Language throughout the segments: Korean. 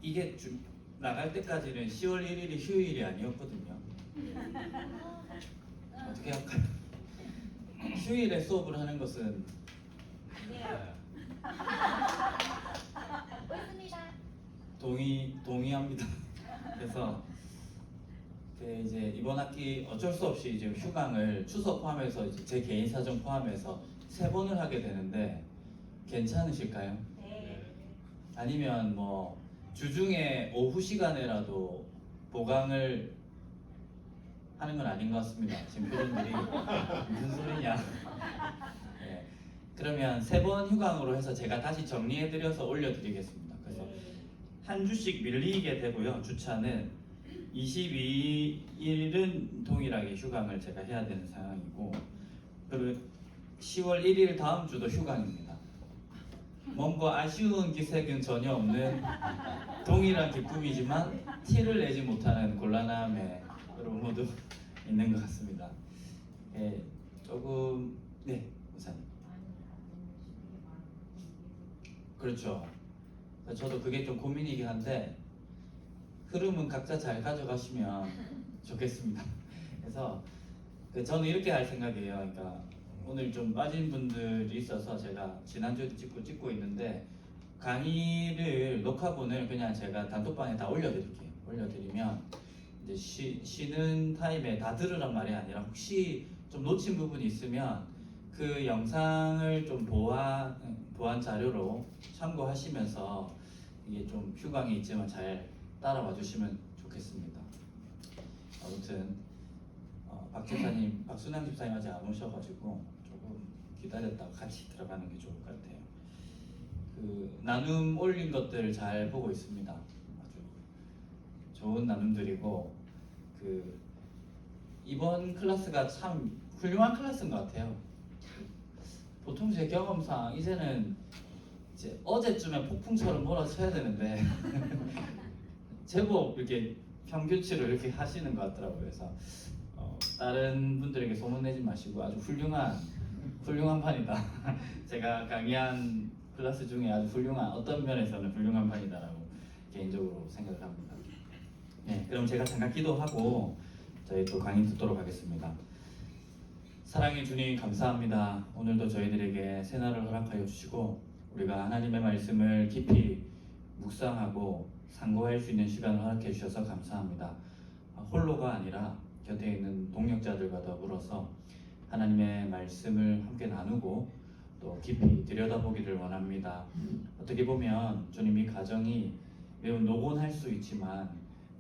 이게 나갈 때까지는 10월 1일이 휴일이 아니었거든요. 어떻게 할까요? 휴일에 수업을 하는 것은 옳습니다. 동의합니다. 그래서 이제 이번 학기 어쩔 수 없이 이제 휴강을 추석 포함해서 이제 제 개인 사정 포함해서 3번을 하게 되는데 괜찮으실까요? 네. 아니면 뭐 주중에 오후 시간에라도 보강을 하는 건 아닌 것 같습니다. 지금 표정들이 무슨 소리냐. 네. 그러면 3번 휴강으로 해서 제가 다시 정리해드려서 올려드리겠습니다. 그래서 한 주씩 밀리게 되고요. 주차는 22일은 동일하게 휴강을 제가 해야 되는 상황이고, 그리고 10월 1일 다음 주도 휴강입니다. 뭔가 아쉬운 기색은 전혀 없는 동일한 기쁨이지만 티를 내지 못하는 곤란함에 여러분 모두 있는 것 같습니다. 조금 우사님. 그렇죠. 저도 그게 좀 고민이긴 한데 흐름은 각자 잘 가져가시면 좋겠습니다. 그래서 저는 이렇게 할 생각이에요. 그러니까 오늘 좀 빠진 분들이 있어서 제가 지난주에도 찍고 있는데 강의를 녹화본을 그냥 제가 단톡방에 다 올려드릴게요. 올려드리면 이제 쉬는 타임에 다 들으란 말이 아니라 혹시 좀 놓친 부분이 있으면 그 영상을 좀 보완 자료로 참고하시면서 이게 좀 휴강이 있지만 잘 따라와 주시면 좋겠습니다. 아무튼 박 집사님, 박순양 집사님 아직 안 오셔가지고 조금 기다렸다가 같이 들어가는 게 좋을 것 같아요. 그 나눔 올린 것들 잘 보고 있습니다. 아주 좋은 나눔들이고 그 이번 클래스가 참 훌륭한 클래스인 것 같아요. 보통 제 경험상 이제는 이제 어제쯤에 폭풍처럼 몰아쳐야 되는데 제법 이렇게 평균치를 이렇게 하시는 것 같더라고요. 그래서 다른 분들에게 소문내지 마시고 아주 훌륭한 판이다. 제가 강의한 클래스 중에 아주 어떤 면에서는 훌륭한 판이다라고 개인적으로 생각을 합니다. 네, 그럼 제가 잠깐 기도하고 저희 또 강의 듣도록 하겠습니다. 사랑의 주님 감사합니다. 오늘도 저희들에게 새날을 허락하여 주시고 우리가 하나님의 말씀을 깊이 묵상하고 상고할 수 있는 시간을 허락해 주셔서 감사합니다. 홀로가 아니라 곁에 있는 동역자들과 더불어서 하나님의 말씀을 함께 나누고 또 깊이 들여다보기를 원합니다. 어떻게 보면 주님 이 가정이 매우 노곤할 수 있지만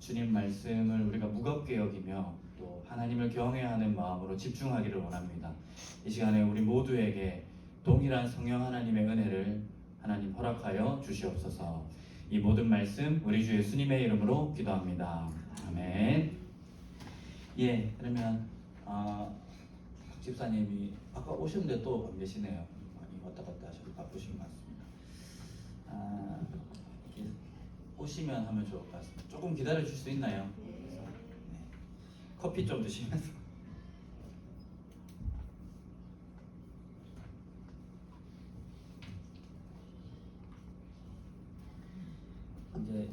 주님 말씀을 우리가 무겁게 여기며 또 하나님을 경외하는 마음으로 집중하기를 원합니다. 이 시간에 우리 모두에게 동일한 성령 하나님의 은혜를 하나님 허락하여 주시옵소서. 이 모든 말씀 우리 주 예수님의 이름으로 기도합니다. 아멘. 그러면 박 집사님이 아까 오셨는데 또 안 계시네요. 많이 왔다 갔다 하셔서 바쁘신 것 같습니다. 이렇게 오시면 하면 좋을 것 같습니다. 조금 기다려 줄 수 있나요? 네. 커피 좀 드시면서. 이제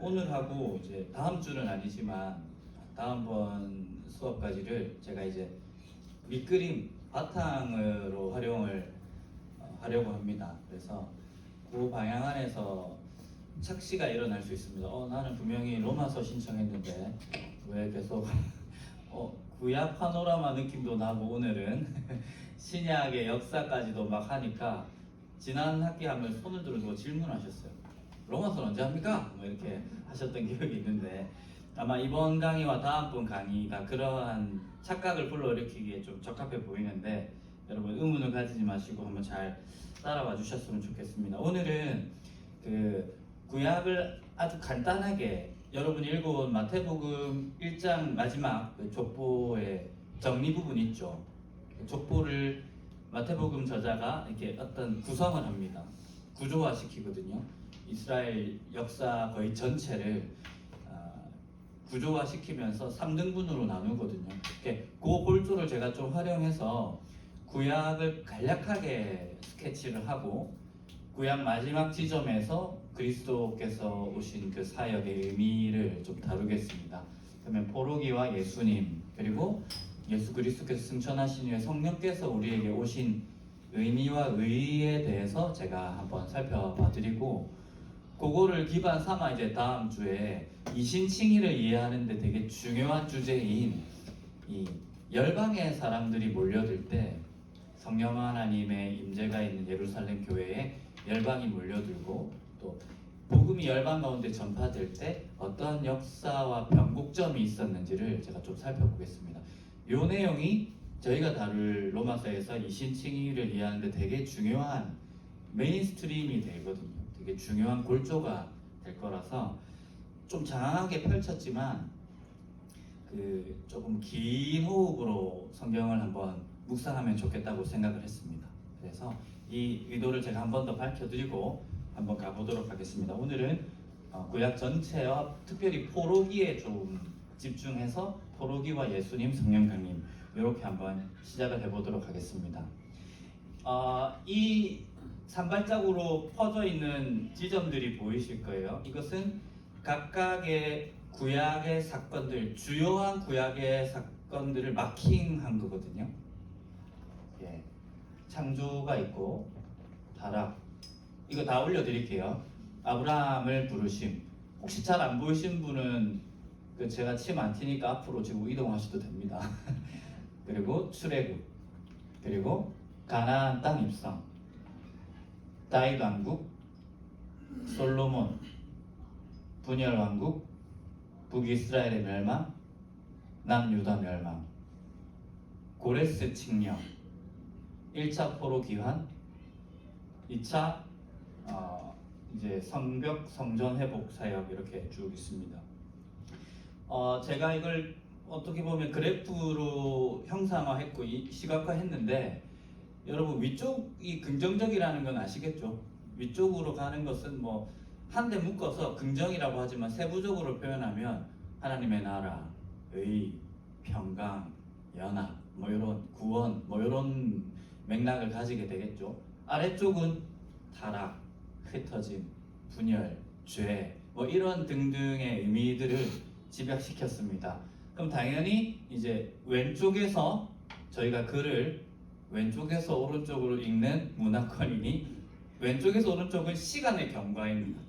오늘하고 이제 다음 주는 아니지만 다음번 수업까지를 제가 이제 밑그림 바탕으로 활용을 하려고 합니다. 그래서 그 방향 안에서 착시가 일어날 수 있습니다. 나는 분명히 로마서 신청했는데 왜 계속 구약 파노라마 느낌도 나고 오늘은 신약의 역사까지도 막 하니까 지난 학기 하면 손을 들고 질문하셨어요. 로마서는 언제 합니까? 뭐 이렇게 하셨던 기억이 있는데 아마 이번 강의와 다음번 강의가 그러한 착각을 불러일으키기에 좀 적합해 보이는데 여러분 의문을 가지지 마시고 한번 잘 따라와 주셨으면 좋겠습니다. 오늘은 그 구약을 아주 간단하게 여러분이 읽어본 마태복음 1장 마지막 그 족보의 정리 부분 있죠. 족보를 마태복음 저자가 이렇게 어떤 구성을 합니다. 구조화시키거든요. 이스라엘 역사 거의 전체를 구조화시키면서 3등분으로 나누거든요. 그 골조를 제가 좀 활용해서 구약을 간략하게 스케치를 하고 구약 마지막 지점에서 그리스도께서 오신 그 사역의 의미를 좀 다루겠습니다. 그러면 포로기와 예수님, 그리고 예수 그리스도께서 승천하신 후에 성령께서 우리에게 오신 의미와 의의에 대해서 제가 한번 살펴봐 드리고, 그거를 기반 삼아 이제 다음 주에 이신칭의를 이해하는데 되게 중요한 주제인 이 열방의 사람들이 몰려들 때 성령 하나님의 임재가 있는 예루살렘 교회에 열방이 몰려들고, 또 복음이 열방 가운데 전파될 때 어떤 역사와 변곡점이 있었는지를 제가 좀 살펴보겠습니다. 이 내용이 저희가 다룰 로마서에서 이신칭의를 이해하는데 되게 중요한 메인스트림이 되거든요. 되게 중요한 골조가 될 거라서 좀 장황하게 펼쳤지만 그 조금 긴 호흡으로 성경을 한번 묵상하면 좋겠다고 생각을 했습니다. 그래서 이 의도를 제가 한 번 더 밝혀드리고 한번 가보도록 하겠습니다. 오늘은 구약 전체와 특별히 포로기에 좀 집중해서 포로기와 예수님, 성령 강림 이렇게 한번 시작을 해보도록 하겠습니다. 이 산발짝으로 퍼져 있는 지점들이 보이실 거예요. 이것은 각각의 구약의 사건들, 주요한 구약의 사건들을 마킹한 거거든요. 예, 창조가 있고 타락, 이거 다 올려드릴게요. 아브라함을 부르심. 혹시 잘 안 보이신 분은 그 제가 침 안 튀니까 앞으로 지금 이동하셔도 됩니다. 그리고 출애굽, 그리고 가나안 땅 입성, 다윗 왕국, 솔로몬, 분열 왕국, 북이스라엘의 멸망, 남유다 멸망, 고레스 칙령, 1차 포로 기환, 2차 이제 성벽 성전 회복 사역 이렇게 쭉 있습니다. 제가 이걸 어떻게 보면 그래프로 형상화했고 시각화했는데, 여러분 위쪽이 긍정적이라는 건 아시겠죠? 위쪽으로 가는 것은 뭐 한 대 묶어서 긍정이라고 하지만 세부적으로 표현하면 하나님의 나라, 의, 평강, 연합, 뭐 이런 구원, 뭐 이런 맥락을 가지게 되겠죠. 아래쪽은 타락, 흩어짐, 분열, 죄, 뭐 이런 등등의 의미들을 집약시켰습니다. 그럼 당연히 이제 왼쪽에서 저희가 글을 왼쪽에서 오른쪽으로 읽는 문화권이니 왼쪽에서 오른쪽은 시간의 경과입니다.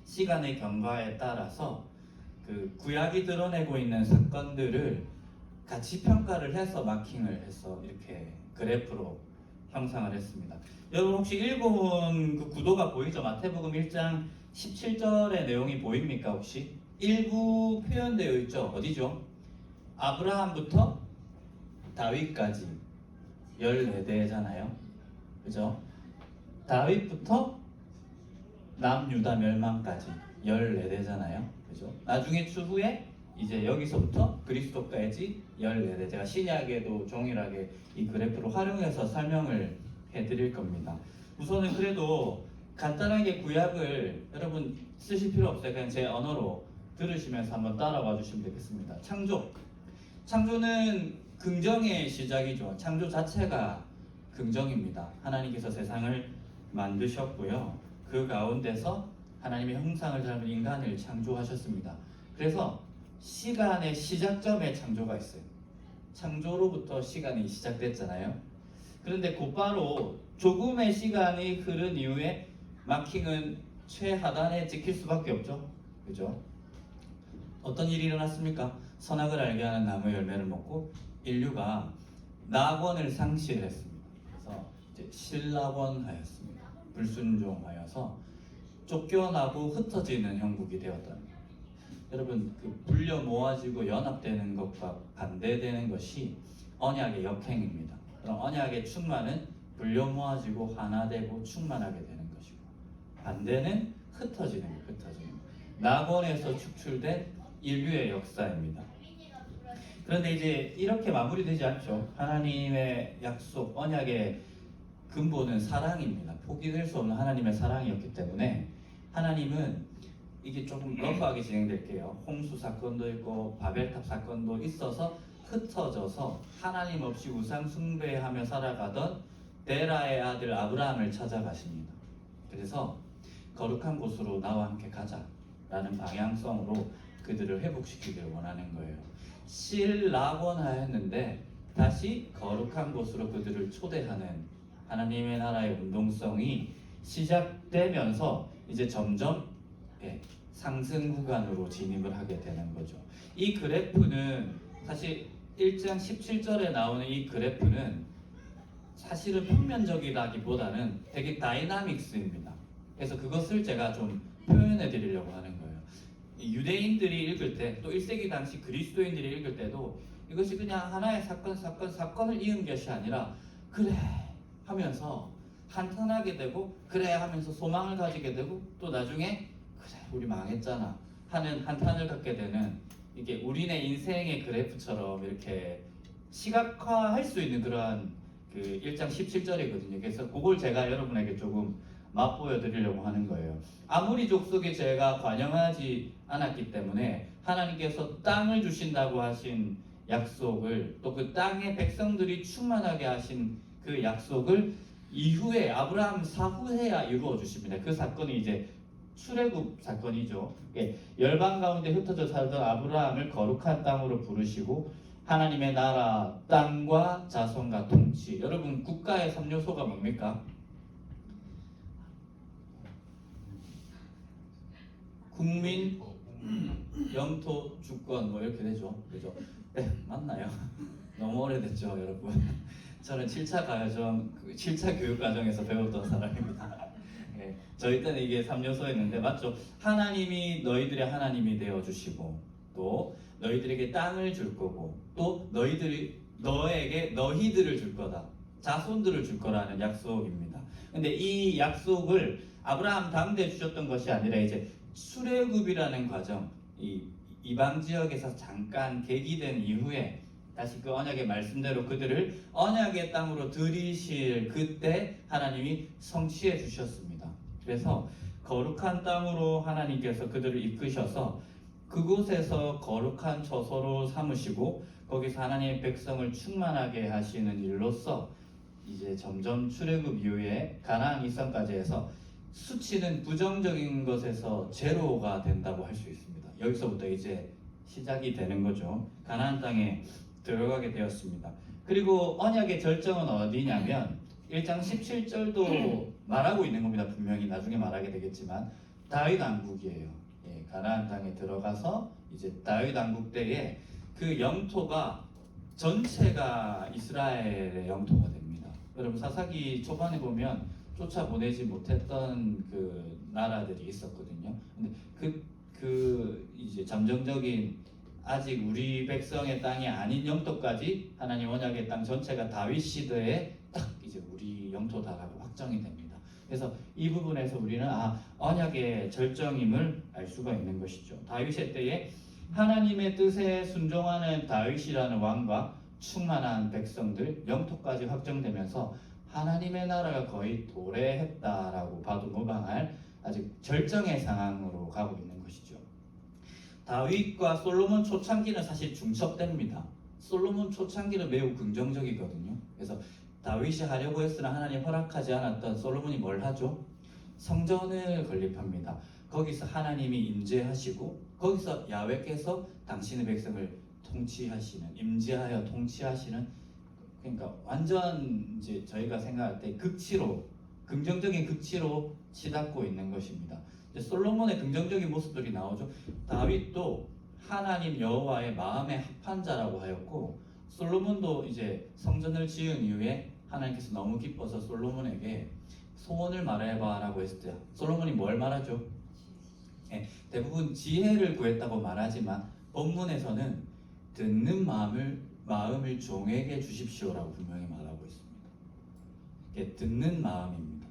시간의 경과에 따라서 그 구약이 드러내고 있는 사건들을 같이 평가를 해서 마킹을 해서 이렇게 그래프로 형상을 했습니다. 여러분 혹시 읽어본 그 구도가 보이죠? 마태복음 1장 17절의 내용이 보입니까 혹시? 일부 표현되어 있죠. 어디죠? 아브라함부터 다윗까지 14대잖아요. 그죠? 다윗부터 남유다 멸망까지 14대잖아요. 그죠? 나중에 추후에 이제 여기서부터 그리스도까지 14대. 제가 신약에도 동일하게 이 그래프로 활용해서 설명을 해드릴 겁니다. 우선은 그래도 간단하게 구약을 여러분 쓰실 필요 없어요. 그냥 제 언어로 들으시면서 한번 따라와 주시면 되겠습니다. 창조는 긍정의 시작이죠. 창조 자체가 긍정입니다. 하나님께서 세상을 만드셨고요. 그 가운데서 하나님의 형상을 닮은 인간을 창조하셨습니다. 그래서 시간의 시작점에 창조가 있어요. 창조로부터 시간이 시작됐잖아요. 그런데 곧바로 조금의 시간이 흐른 이후에 마킹은 최하단에 찍힐 수밖에 없죠. 그죠? 어떤 일이 일어났습니까? 선악을 알게 하는 나무 열매를 먹고 인류가 낙원을 상실했습니다. 그래서 이제 실낙원하였습니다. 불순종하여서 쫓겨나고 흩어지는 형국이 되었다. 여러분 그 불려 모아지고 연합되는 것과 반대되는 것이 언약의 역행입니다. 그럼 언약의 충만은 불려 모아지고 하나되고 충만하게 되는 것이고, 반대는 흩어지는 것, 흩어지는 것. 낙원에서 축출된 인류의 역사입니다. 그런데 이제 이렇게 마무리되지 않죠. 하나님의 약속, 언약의 근본은 사랑입니다. 포기될 수 없는 하나님의 사랑이었기 때문에 하나님은 이게 조금 러프하게 진행될게요. 홍수 사건도 있고 바벨탑 사건도 있어서 흩어져서 하나님 없이 우상 숭배하며 살아가던 데라의 아들 아브라함을 찾아가십니다. 그래서 거룩한 곳으로 나와 함께 가자라는 방향성으로 그들을 회복시키기를 원하는 거예요. 실라곤하였는데 다시 거룩한 곳으로 그들을 초대하는 하나님의 나라의 운동성이 시작되면서 이제 점점 상승 구간으로 진입을 하게 되는 거죠. 이 그래프는 사실 1장 17절에 나오는 이 그래프는 사실은 평면적이라기보다는 되게 다이나믹스입니다. 그래서 그것을 제가 좀 표현해 드리려고 하는 거예요. 유대인들이 읽을 때, 또 1세기 당시 그리스도인들이 읽을 때도 이것이 그냥 하나의 사건을 이은 것이 아니라 그래 하면서 한탄하게 되고 그래 하면서 소망을 가지게 되고 또 나중에 그래 우리 망했잖아 하는 한탄을 갖게 되는, 이게 우리네 인생의 그래프처럼 이렇게 시각화할 수 있는 그러한 그 1장 17절이거든요. 그래서 그걸 제가 여러분에게 조금 맛보여 드리려고 하는 거예요. 아무리 족속에 제가 관영하지 않았기 때문에 하나님께서 땅을 주신다고 하신 약속을, 또 그 땅의 백성들이 충만하게 하신 그 약속을 이후에 아브라함 사후에야 이루어 주십니다. 그 사건이 이제 출애굽 사건이죠. 열방 가운데 흩어져 살던 아브라함을 거룩한 땅으로 부르시고 하나님의 나라, 땅과 자손과 통치. 여러분 국가의 3요소가 뭡니까? 국민, 영토, 주권 뭐 이렇게 되죠. 그죠? 네, 맞나요? 너무 오래됐죠, 여러분. 저는 7차 과정, 7차 교육 과정에서 배웠던 사람입니다. 네, 저희 때는 이게 3요소였는데 맞죠? 하나님이 너희들의 하나님이 되어 주시고, 또 너희들에게 땅을 줄 거고, 또 너에게 너희들을 줄 거다, 자손들을 줄 거라는 약속입니다. 근데 이 약속을 아브라함 당대에 주셨던 것이 아니라 이제 출애굽이라는 과정, 이 이방 지역에서 잠깐 계기된 이후에 다시 그 언약의 말씀대로 그들을 언약의 땅으로 들이실 그때 하나님이 성취해 주셨습니다. 그래서 거룩한 땅으로 하나님께서 그들을 이끄셔서 그곳에서 거룩한 처소로 삼으시고 거기서 하나님의 백성을 충만하게 하시는 일로서 이제 점점 출애굽 이후에 가나안 이성까지 해서 수치는 부정적인 것에서 제로가 된다고 할 수 있습니다. 여기서부터 이제 시작이 되는 거죠. 가나안 땅에 들어가게 되었습니다. 그리고 언약의 절정은 어디냐면 1장 17절도 말하고 있는 겁니다. 분명히 나중에 말하게 되겠지만 다윗 왕국이에요. 가나안 땅에 들어가서 이제 다윗 왕국 때에 그 영토가 전체가 이스라엘의 영토가 됩니다. 여러분 사사기 초반에 보면 쫓아보내지 못했던 그 나라들이 있었거든요. 근데 그 이제 잠정적인 아직 우리 백성의 땅이 아닌 영토까지 하나님 언약의 땅 전체가 다윗 시대에 딱 이제 우리 영토다라고 확정이 됩니다. 그래서 이 부분에서 우리는 언약의 절정임을 알 수가 있는 것이죠. 다윗의 때에 하나님의 뜻에 순종하는 다윗이라는 왕과 충만한 백성들, 영토까지 확정되면서 하나님의 나라가 거의 도래했다라고 봐도 무방할 아직 절정의 상황으로 가고 있는 것이죠. 다윗과 솔로몬 초창기는 사실 중첩됩니다. 솔로몬 초창기는 매우 긍정적이거든요. 그래서 다윗이 하려고 했으나 하나님 허락하지 않았던 솔로몬이 뭘 하죠? 성전을 건립합니다. 거기서 하나님이 임재하시고 거기서 야훼께서 당신의 백성을 통치하시는, 임재하여 통치하시는, 그러니까 완전 이제 저희가 생각할 때 극치로, 긍정적인 극치로 치닫고 있는 것입니다. 솔로몬의 긍정적인 모습들이 나오죠. 다윗도 하나님 여호와의 마음에 합한 자라고 하였고, 솔로몬도 이제 성전을 지은 이후에 하나님께서 너무 기뻐서 솔로몬에게 소원을 말해봐라고 했을 때 솔로몬이 뭘 말하죠? 대부분 지혜를 구했다고 말하지만 본문에서는 듣는 마음을 종에게 주십시오라고 분명히 말하고 있습니다. 듣는 마음입니다.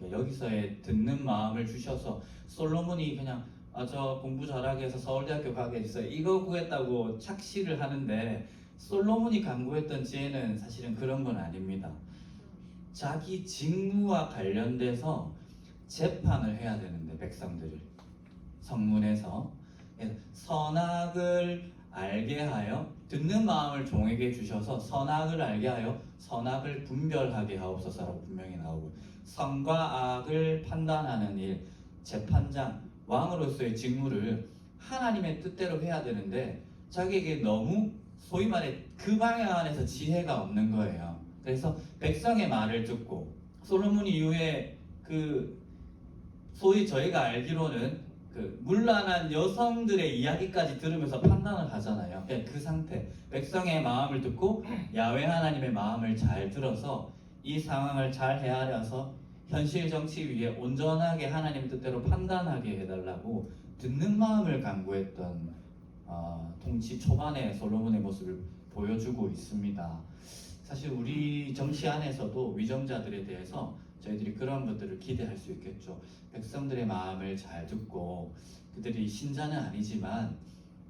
여기서의 듣는 마음을 주셔서 솔로몬이 그냥 저 공부 잘하게 해서 서울대학교 가게 해주세요 이거 구했다고 착시를 하는데, 솔로몬이 간구했던 지혜는 사실은 그런 건 아닙니다. 자기 직무와 관련돼서 재판을 해야 되는데 백성들을 성문에서 선악을 알게 하여 듣는 마음을 종에게 주셔서 선악을 알게 하여 선악을 분별하게 하옵소서라고 분명히 나오고, 선과 악을 판단하는 일, 재판장, 왕으로서의 직무를 하나님의 뜻대로 해야 되는데 자기에게 너무 소위 말해 그 방향 안에서 지혜가 없는 거예요. 그래서 백성의 말을 듣고 솔로몬 이후에 그 소위 저희가 알기로는 그 문란한 여성들의 이야기까지 들으면서 판단을 하잖아요. 그 상태, 백성의 마음을 듣고 야훼 하나님의 마음을 잘 들어서 이 상황을 잘 헤아려서 현실 정치 위에 온전하게 하나님 뜻대로 판단하게 해달라고 듣는 마음을 간구했던 통치 초반의 솔로몬의 모습을 보여주고 있습니다. 사실 우리 정치 안에서도 위정자들에 대해서 저희들이 그런 것들을 기대할 수 있겠죠. 백성들의 마음을 잘 듣고 그들이 신자는 아니지만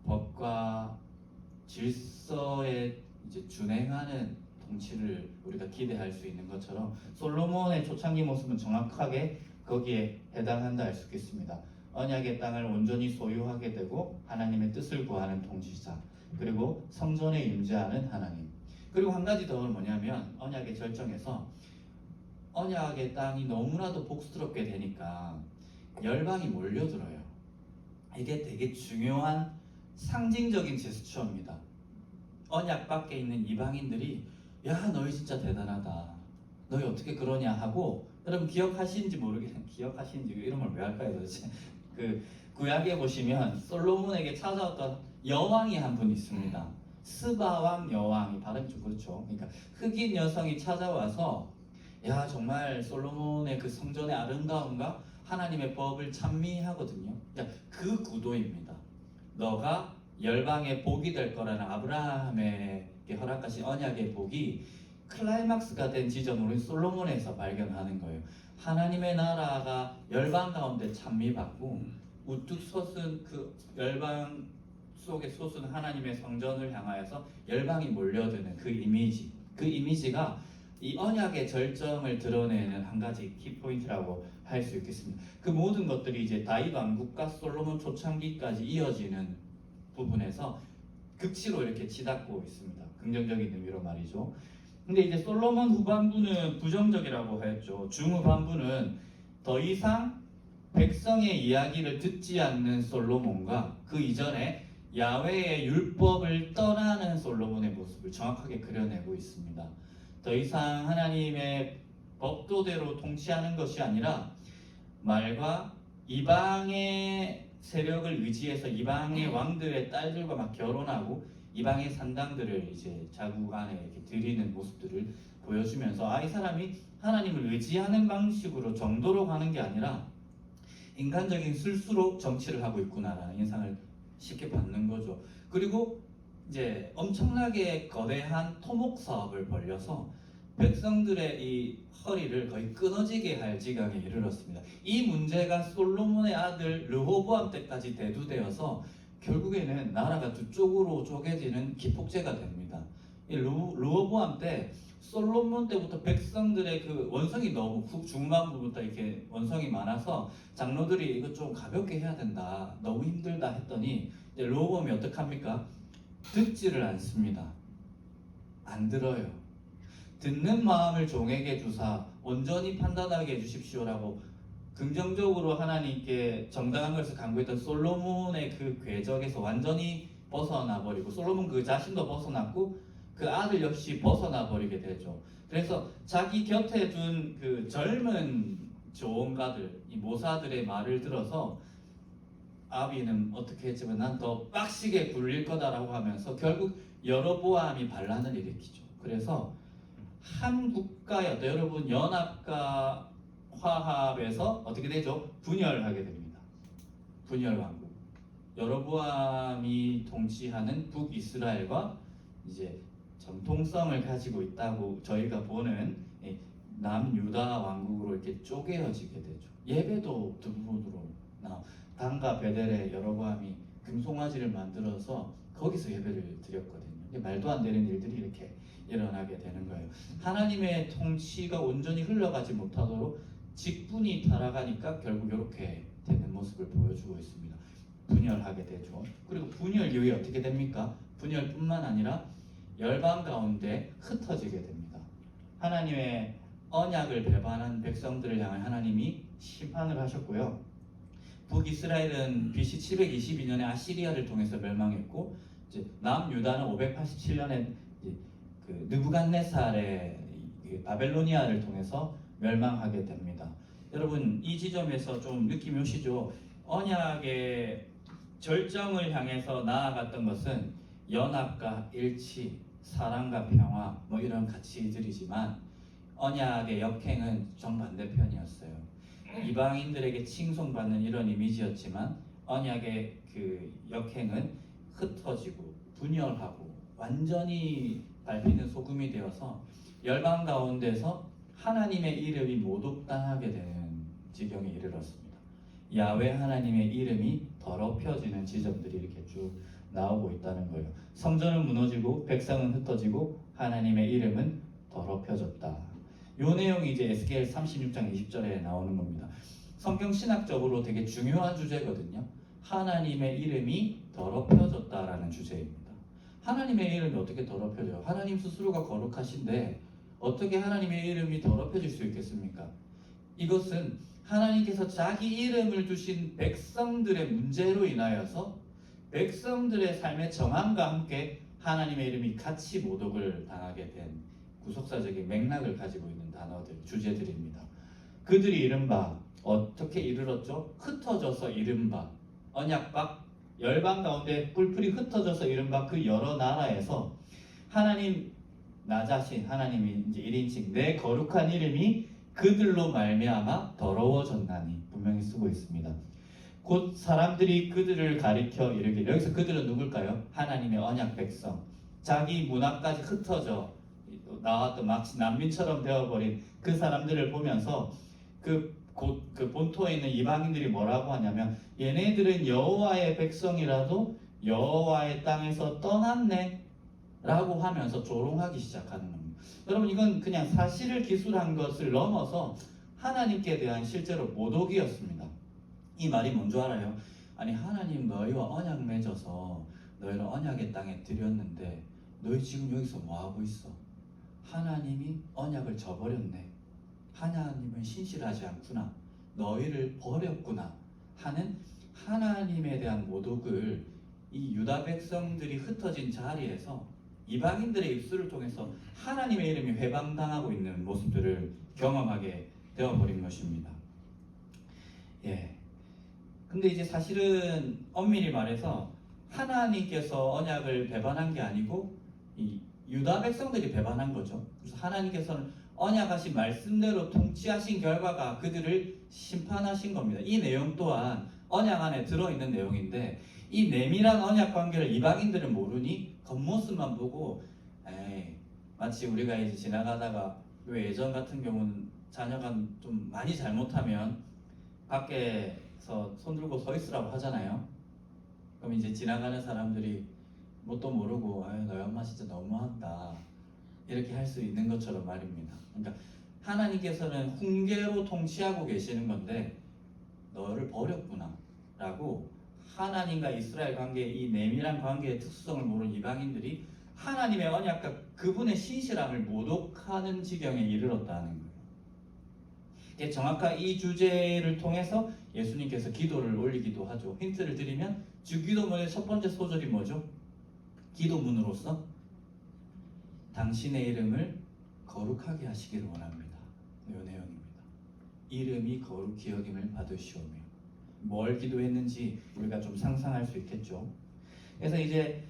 법과 질서에 이제 준행하는 통치를 우리가 기대할 수 있는 것처럼 솔로몬의 초창기 모습은 정확하게 거기에 해당한다 할 수 있겠습니다. 언약의 땅을 온전히 소유하게 되고 하나님의 뜻을 구하는 통치자, 그리고 성전에 임재하는 하나님. 그리고 한 가지 더 뭐냐면 언약의 절정에서 언약의 땅이 너무나도 복스럽게 되니까 열방이 몰려들어요. 이게 되게 중요한 상징적인 제스처입니다. 언약 밖에 있는 이방인들이 야 너희 진짜 대단하다, 너희 어떻게 그러냐 하고, 여러분 기억하시는지 모르겠는데 기억하시는지 이름을 왜 할까요 도대체. 그 구약에 보시면 솔로몬에게 찾아왔던 여왕이 한 분 있습니다. 스바왕 여왕이, 발음이 좀 그렇죠. 그러니까 흑인 여성이 찾아와서 야 정말 솔로몬의 그 성전의 아름다움과 하나님의 법을 찬미하거든요. 그 구도입니다. 너가 열방의 복이 될 거라는 아브라함에게 허락하신 언약의 복이 클라이막스가 된 지점으로 솔로몬에서 발견하는 거예요. 하나님의 나라가 열방 가운데 찬미받고 우뚝 솟은 그 열방 속에 솟은 하나님의 성전을 향하여서 열방이 몰려드는 그 이미지, 그 이미지가 이 언약의 절정을 드러내는 한 가지 키포인트라고 할 수 있겠습니다. 그 모든 것들이 이제 다윗 왕국과 솔로몬 초창기까지 이어지는 부분에서 극치로 이렇게 치닫고 있습니다. 긍정적인 의미로 말이죠. 근데 이제 솔로몬 후반부는 부정적이라고 했죠. 중후반부는 더 이상 백성의 이야기를 듣지 않는 솔로몬과 그 이전에 야훼의 율법을 떠나는 솔로몬의 모습을 정확하게 그려내고 있습니다. 더 이상 하나님의 법도대로 통치하는 것이 아니라 말과 이방의 세력을 의지해서 이방의 왕들의 딸들과 막 결혼하고 이방의 산당들을 이제 자국 안에 이렇게 들이는 모습들을 보여주면서 이 사람이 하나님을 의지하는 방식으로 정도로 가는 게 아니라 인간적인 술수로 정치를 하고 있구나라는 인상을 쉽게 받는 거죠. 그리고 이제 엄청나게 거대한 토목 사업을 벌려서 백성들의 이 허리를 거의 끊어지게 할 지경에 이르렀습니다. 이 문제가 솔로몬의 아들 르호보암 때까지 대두되어서 결국에는 나라가 두 쪽으로 쪼개지는 기폭제가 됩니다. 이 르호보암 때 솔로몬 때부터 백성들의 그 원성이 너무 중반부부터 이렇게 원성이 많아서 장로들이 이거 좀 가볍게 해야 된다, 너무 힘들다 했더니 이제 르호보암이 어떡합니까? 듣지를 않습니다. 안 들어요. 듣는 마음을 종에게 주사 온전히 판단하게 해주십시오라고 긍정적으로 하나님께 정당한 것을 간구했던 솔로몬의 그 궤적에서 완전히 벗어나 버리고 솔로몬 그 자신도 벗어났고 그 아들 역시 벗어나 버리게 되죠. 그래서 자기 곁에 둔 그 젊은 조언가들, 이 모사들의 말을 들어서 아비는 어떻게 했지만 난 더 빡시게 굴릴 거다라고 하면서 결국 여로보암이 반란을 일으키죠. 그래서 한 국가였다. 여러분 연합과 화합에서 어떻게 되죠? 분열하게 됩니다. 분열 왕국. 여로보암이 통치하는 북이스라엘과 이제 정통성을 가지고 있다고 저희가 보는 남유다 왕국으로 이렇게 쪼개어지게 되죠. 예배도 두 부분으로 단과 베델에 여로보암이 금송아지를 만들어서 거기서 예배를 드렸거든요. 말도 안 되는 일들이 이렇게 일어나게 되는 거예요. 하나님의 통치가 온전히 흘러가지 못하도록 직분이 타락하니까 결국 이렇게 되는 모습을 보여주고 있습니다. 분열하게 되죠. 그리고 분열 이후에 어떻게 됩니까? 분열뿐만 아니라 열방 가운데 흩어지게 됩니다. 하나님의 언약을 배반한 백성들을 향해 하나님이 심판을 하셨고요. 북이스라엘은 BC 722년에 아시리아를 통해서 멸망했고, 이제 남유다는 587년에 그 느부갓네살의 바벨로니아를 통해서 멸망하게 됩니다. 여러분, 이 지점에서 좀 느낌이 오시죠? 언약의 절정을 향해서 나아갔던 것은 연합과 일치, 사랑과 평화 뭐 이런 가치들이지만 언약의 역행은 정반대편이었어요. 이방인들에게 칭송받는 이런 이미지였지만 언약의 그 역행은 흩어지고 분열하고 완전히 밟히는 소금이 되어서 열방 가운데서 하나님의 이름이 모독당하게 되는 지경에 이르렀습니다. 야훼 하나님의 이름이 더럽혀지는 지점들이 이렇게 쭉 나오고 있다는 거예요. 성전은 무너지고 백성은 흩어지고 하나님의 이름은 더럽혀졌다. 요 내용이 이제 에스겔 36장 20절에 나오는 겁니다. 성경 신학적으로 되게 중요한 주제거든요. 하나님의 이름이 더럽혀졌다라는 주제입니다. 하나님의 이름이 어떻게 더럽혀져요? 하나님 스스로가 거룩하신데 어떻게 하나님의 이름이 더럽혀질 수 있겠습니까? 이것은 하나님께서 자기 이름을 주신 백성들의 문제로 인하여서 백성들의 삶의 정함과 함께 하나님의 이름이 같이 모독을 당하게 된 구속사적인 맥락을 가지고 있는 단어들, 주제들입니다. 그들이 이른바 어떻게 이르렀죠? 흩어져서 이른바 언약박 열방 가운데 뿔뿔이 흩어져서 이른바 그 여러 나라에서 하나님 나 자신 하나님이 이제 1인칭 내 거룩한 이름이 그들로 말미암아 더러워졌나니 분명히 쓰고 있습니다. 곧 사람들이 그들을 가리켜 이르기를, 여기서 그들은 누굴까요? 하나님의 언약 백성, 자기 문화까지 흩어져 나왔던 마치 난민처럼 되어버린 그 사람들을 보면서 그 본토에 있는 이방인들이 뭐라고 하냐면 얘네들은 여호와의 백성이라도 여호와의 땅에서 떠났네 라고 하면서 조롱하기 시작하는 겁니다. 여러분, 이건 그냥 사실을 기술한 것을 넘어서 하나님께 대한 실제로 모독이었습니다. 이 말이 뭔지 알아요? 아니, 하나님 너희와 언약 맺어서 너희를 언약의 땅에 들였는데 너희 지금 여기서 뭐하고 있어? 하나님이 언약을 저버렸네. 하나님은 신실하지 않구나. 너희를 버렸구나 하는 하나님에 대한 모독을 이 유다 백성들이 흩어진 자리에서 이방인들의 입술을 통해서 하나님의 이름이 회방당하고 있는 모습들을 경험하게 되어버린 것입니다. 예. 근데 이제 사실은 엄밀히 말해서 하나님께서 언약을 배반한 게 아니고 이 유다 백성들이 배반한 거죠. 그래서 하나님께서는 언약하신 말씀대로 통치하신 결과가 그들을 심판하신 겁니다. 이 내용 또한 언약 안에 들어있는 내용인데 이 내밀한 언약 관계를 이방인들은 모르니 겉모습만 보고 에이, 마치 우리가 이제 지나가다가 왜 예전 같은 경우는 자녀가 좀 많이 잘못하면 밖에서 손 들고 서 있으라고 하잖아요. 그럼 이제 지나가는 사람들이 뭣도 모르고 너희 엄마 진짜 너무한다 이렇게 할 수 있는 것처럼 말입니다. 그러니까 하나님께서는 훈계로 통치하고 계시는 건데 너를 버렸구나 라고 하나님과 이스라엘 관계의 이 내밀한 관계의 특수성을 모르는 이방인들이 하나님의 언약과 그분의 신실함을 모독하는 지경에 이르렀다는 거예요. 정확한 이 주제를 통해서 예수님께서 기도를 올리기도 하죠. 힌트를 드리면 주기도문의 첫 번째 소절이 뭐죠? 기도문으로서 당신의 이름을 거룩하게 하시기를 원합니다. 이 내용입니다. 이름이 거룩히 여김을 받으시오며. 뭘 기도했는지 우리가 좀 상상할 수 있겠죠. 그래서 이제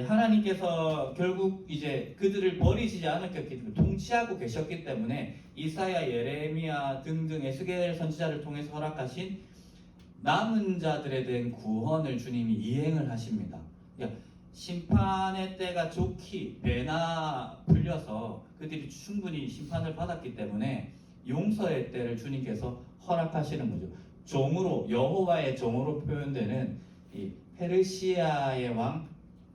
하나님께서 결국 이제 그들을 버리시지 않았기 때문에 통치하고 계셨기 때문에 이사야, 예레미야 등등 에스겔 선지자를 통해서 허락하신 남은 자들에 대한 구원을 주님이 이행을 하십니다. 그러니까 심판의 때가 좋기 배나 풀려서 그들이 충분히 심판을 받았기 때문에 용서의 때를 주님께서 허락하시는 거죠. 종으로 여호와의 종으로 표현되는 이 페르시아의 왕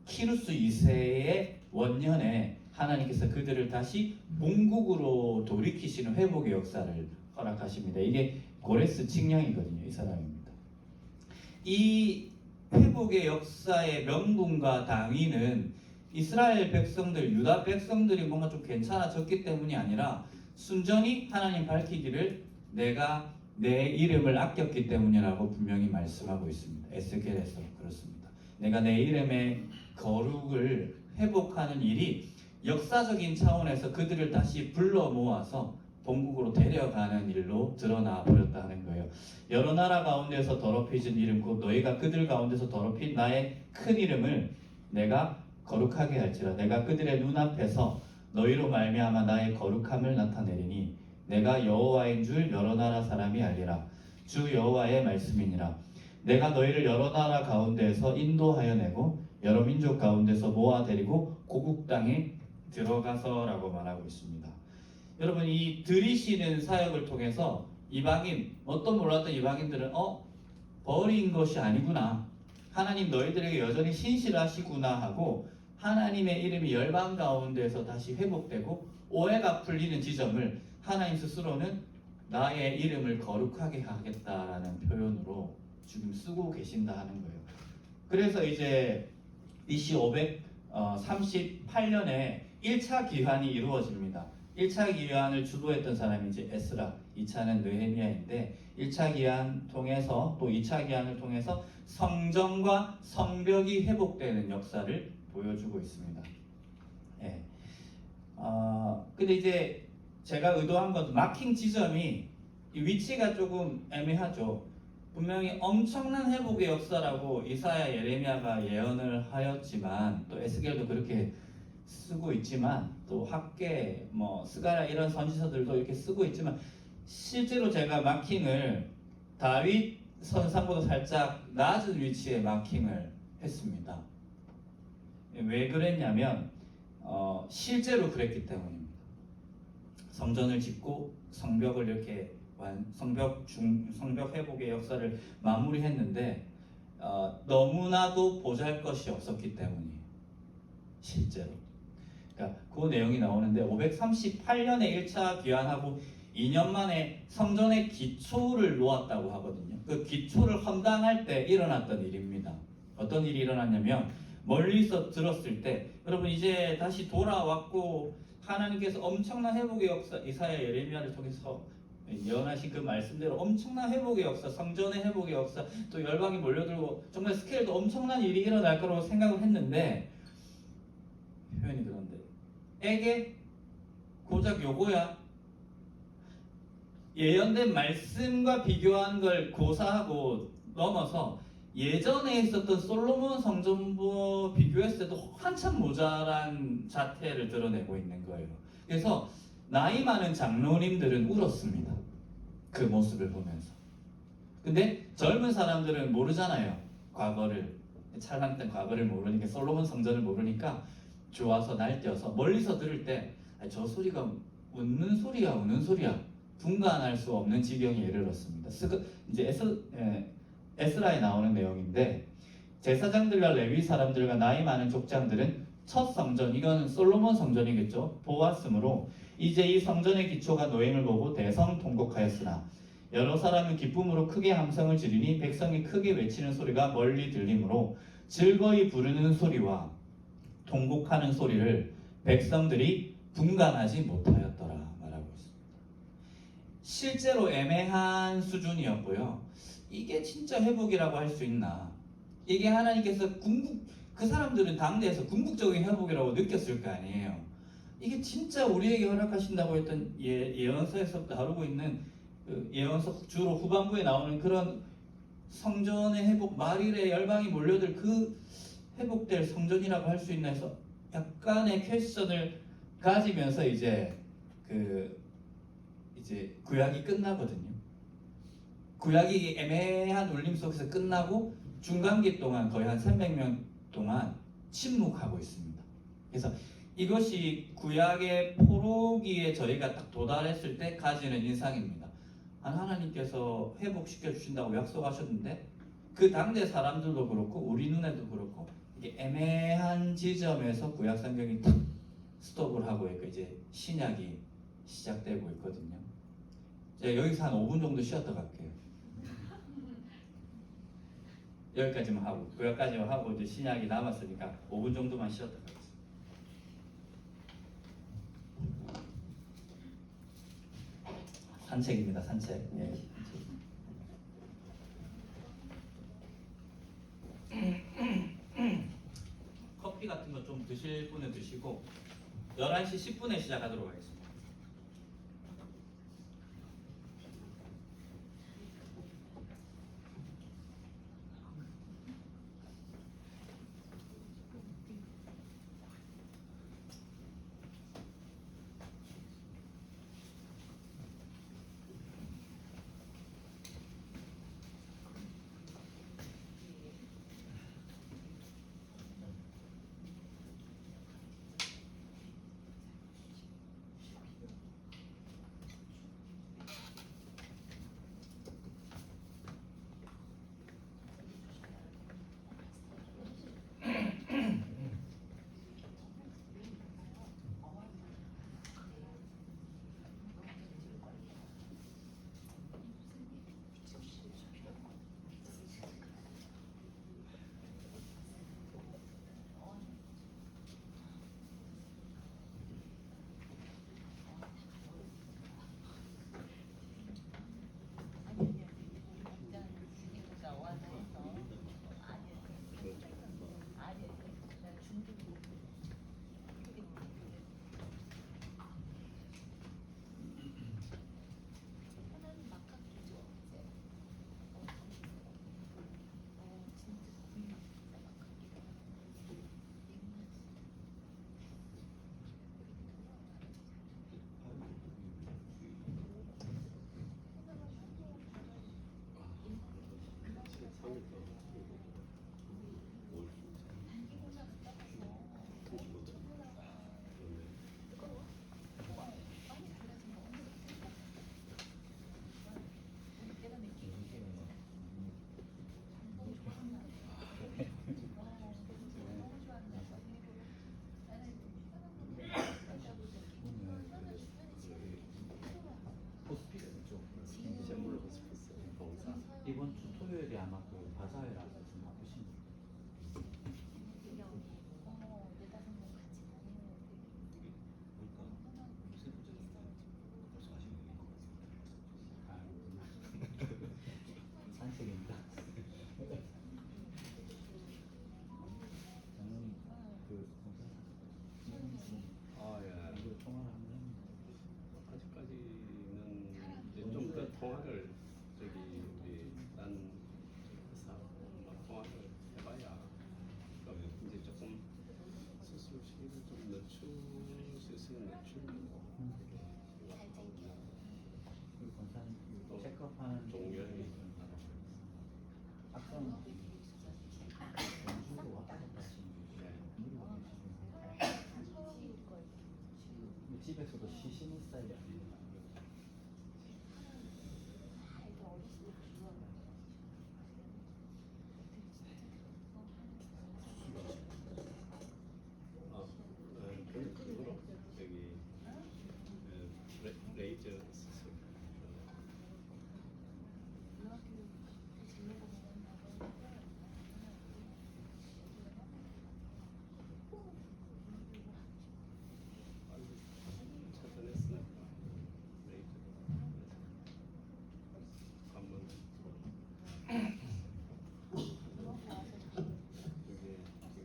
키루스 2세의 원년에 하나님께서 그들을 다시 본국으로 돌이키시는 회복의 역사를 허락하십니다. 이게 고레스 칙령이거든요. 이 사람입니다. 이 회복의 역사의 명분과 당위는 이스라엘 백성들, 유다 백성들이 뭔가 좀 괜찮아졌기 때문이 아니라 순전히 하나님 밝히기를 내가 내 이름을 아꼈기 때문이라고 분명히 말씀하고 있습니다. 에스겔에서 그렇습니다. 내가 내 이름의 거룩을 회복하는 일이 역사적인 차원에서 그들을 다시 불러 모아서 본국으로 데려가는 일로 드러나 버렸다는 거예요. 여러 나라 가운데서 더럽혀진 이름 곧 너희가 그들 가운데서 더럽힌 나의 큰 이름을 내가 거룩하게 할지라. 내가 그들의 눈앞에서 너희로 말미암아 나의 거룩함을 나타내리니 내가 여호와인 줄 여러 나라 사람이 알리라. 주 여호와의 말씀이니라. 내가 너희를 여러 나라 가운데에서 인도하여 내고 여러 민족 가운데서 모아 데리고 고국 땅에 들어가서라고 말하고 있습니다. 여러분, 이 들이시는 사역을 통해서 이방인, 뭣도 몰랐던 이방인들은 버린 것이 아니구나, 하나님 너희들에게 여전히 신실하시구나 하고 하나님의 이름이 열방 가운데서 다시 회복되고 오해가 풀리는 지점을 하나님 스스로는 나의 이름을 거룩하게 하겠다라는 표현으로 지금 쓰고 계신다 하는 거예요. 그래서 이제 BC 538년에 1차 기환이 이루어집니다. 1차 기환을 주도했던 사람이 이제 에스라, 2차는 느헤미야인데 1차 기환 통해서 또 2차 기환을 통해서 성전과 성벽이 회복되는 역사를 보여주고 있습니다. 예. 근데 이제 제가 의도한 건 마킹 지점이 이 위치가 조금 애매하죠. 분명히 엄청난 회복의 역사라고 이사야, 예레미야가 예언을 하였지만 또 에스겔도 그렇게 쓰고 있지만 또 학계, 스가랴 이런 선지서들도 이렇게 쓰고 있지만 실제로 제가 마킹을 다윗 선상보다 살짝 낮은 위치에 마킹을 했습니다. 왜 그랬냐면 실제로 그랬기 때문입니다. 성전을 짓고 성벽을 이렇게 성벽 회복의 역사를 마무리했는데 너무나도 보잘것이 없었기 때문이에요. 실제로. 그러니까 그 내용이 나오는데 538년에 1차 귀환하고 2년 만에 성전의 기초를 놓았다고 하거든요. 그 기초를 헌당할 때 일어났던 일입니다. 어떤 일이 일어났냐면 멀리서 들었을 때 여러분 이제 다시 돌아왔고 하나님께서 엄청난 회복의 역사, 이사야, 예레미야를 통해서 예언하신 그 말씀대로 엄청난 회복의 역사, 성전의 회복의 역사, 또 열방이 몰려들고 정말 스케일도 엄청난 일이 일어날 거라고 생각을 했는데 표현이 그런데 에게 고작 요거야? 예언된 말씀과 비교한 걸 고사하고 넘어서 예전에 있었던 솔로몬 성전부 비교했을 때도 한참 모자란 자태를 드러내고 있는 거예요. 그래서 나이 많은 장로님들은 울었습니다. 그 모습을 보면서. 근데 젊은 사람들은 모르잖아요. 과거를, 찬란했던 과거를 모르니까, 솔로몬 성전을 모르니까 좋아서 날뛰어서 멀리서 들을 때 저 소리가 웃는 소리야, 우는 소리야, 분간할 수 없는 지경에 이르렀습니다. 이제 에스라에 나오는 내용인데 제사장들과 레위 사람들과 나이 많은 족장들은 첫 성전, 이거는 솔로몬 성전이겠죠, 보았으므로 이제 이 성전의 기초가 놓임을 보고 대성통곡하였으나 여러 사람은 기쁨으로 크게 함성을 지르니 백성이 크게 외치는 소리가 멀리 들리므로 즐거이 부르는 소리와 통곡하는 소리를 백성들이 분간하지 못하였더라 말하고 있습니다. 실제로 애매한 수준이었고요. 이게 진짜 회복이라고 할 수 있나? 이게 하나님께서 그 사람들은 당대에서 궁극적인 회복이라고 느꼈을 거 아니에요. 이게 진짜 우리에게 허락하신다고 했던 예언서에서 다루고 있는 그 예언서 주로 후반부에 나오는 그런 성전의 회복, 말일에 열방이 몰려들 그 회복될 성전이라고 할 수 있나 해서 약간의 퀘스천을 가지면서 이제 구약이 끝나거든요. 구약이 애매한 울림 속에서 끝나고 중간기 동안 거의 한 300년 동안 침묵하고 있습니다. 그래서 이것이 구약의 포로기에 저희가 딱 도달했을 때 가지는 인상입니다. 하나님께서 회복시켜 주신다고 약속하셨는데 그 당대 사람들도 그렇고 우리 눈에도 그렇고 이게 애매한 지점에서 구약 성경이 탁 스톱을 하고 있고 이제 신약이 시작되고 있거든요. 제가 여기서 한 5분 정도 쉬었다 갈게요. 여기까지만 하고 구약까지만 하고 이제 신약이 남았으니까 5분 정도만 쉬었다 가겠습니다. 산책입니다. 산책. 예. 커피 같은 거 좀 드실 분은 드시고 11시 10분에 시작하도록 하겠습니다. 이번 주 토요일에 아마 그 바자회라서 좀 바쁘신 산책입니다. 저는 그 예. 이거 통화를 한번 했는데 아직까지는 좀 더 통화를 우리 딴 회사 통화를 해봐야 그럼 이제 조금 수술 시기를 좀 늦출 수 있으면 늦추고 그 권사님 그 체크업하는 종료를 악성 연주로 왔다 갔다 하시는 누리고 계시는데 집에서도 쉬시는 스타일이 아니에요. 그쪽으로 여기 레이저 수술 차단했으니까 레이저로 한번 이게 지금 그렇게 급하지 않다고 내년 상관이 없는지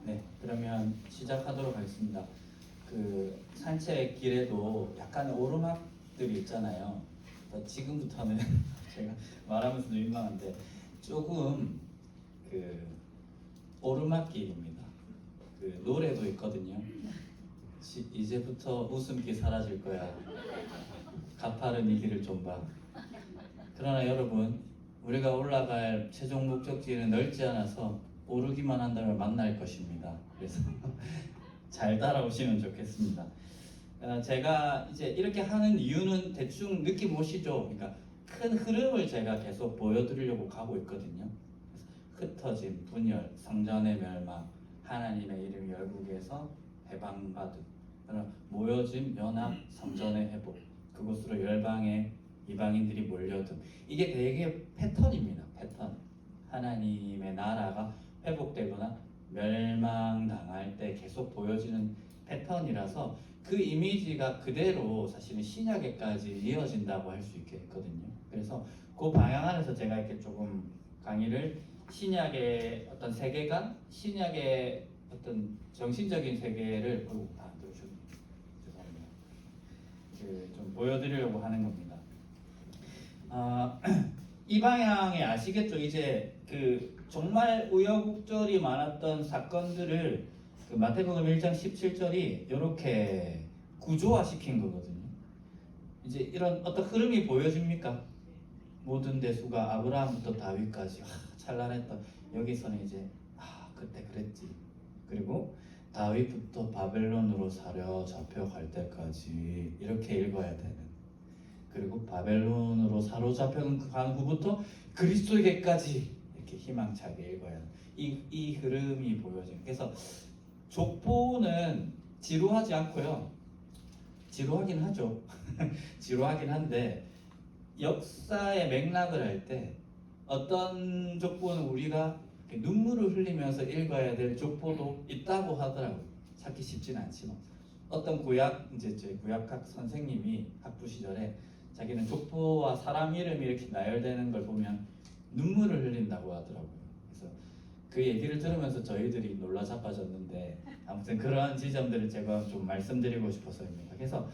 네, 그러면 시작하도록 하겠습니다. 그 산책 길에도 약간 오르막들이 있잖아요. 그래서 지금부터는 제가 말하면서도 민망한데 조금 그 오르막길입니다. 그 노래도 있거든요. 이제부터 웃음기 사라질 거야. 가파른 이 길을 좀 봐. 그러나 여러분, 우리가 올라갈 최종 목적지는 넓지 않아서 오르기만 한다면 만날 것입니다. 그래서 잘 따라오시면 좋겠습니다. 제가 이제 이렇게 하는 이유는 대충 느낌 오시죠? 그러니까 큰 흐름을 제가 계속 보여드리려고 가고 있거든요. 그래서 흩어짐, 분열, 성전의 멸망, 하나님의 이름 열국에서 해방받음, 그럼 모여짐, 연합, 성전의 회복, 그곳으로 열방의 이방인들이 몰려든, 이게 되게 패턴입니다. 패턴. 하나님의 나라가 회복되거나 멸망당할 때 계속 보여지는 패턴이라서 그 이미지가 그대로 사실은 신약에까지 이어진다고 할 수 있겠거든요. 그래서 그 방향 안에서 제가 이렇게 조금 강의를 신약의 어떤 세계관, 신약의 어떤 정신적인 세계를 안 들으셨네요. 죄송합니다. 좀 보여드리려고 하는 겁니다. 이 방향에 아시겠죠? 이제 정말 우여곡절이 많았던 사건들을 마태복음 1장 17절이 이렇게 구조화시킨 거거든요. 이제 이런 어떤 흐름이 보여집니까? 모든 대수가 아브라함부터 다윗까지 찬란했던, 여기서는 이제 그때 그랬지. 그리고 다윗부터 바벨론으로 사로잡혀갈 때까지 이렇게 읽어야 되는, 그리고 바벨론으로 사로잡혀간 후부터 그리스도에게까지 이렇게 희망차게 읽어야 하는 이 흐름이 보여져요. 그래서 족보는 지루하지 않고요. 지루하긴 하죠. 지루하긴 한데 역사의 맥락을 할 때 어떤 족보는 우리가 눈물을 흘리면서 읽어야 될 족보도 있다고 하더라고요. 찾기 쉽지는 않지만 어떤 저희 구약학 선생님이 학부 시절에 자기는 족보와 사람 이름이 이렇게 나열되는 걸 보면 눈물을 흘린다고 하더라고요. 그래서 그 얘기를 들으면서 저희들이 놀라 자빠졌는데 아무튼 그러한 지점들을 제가 좀 말씀드리고 싶어서입니다. 그래서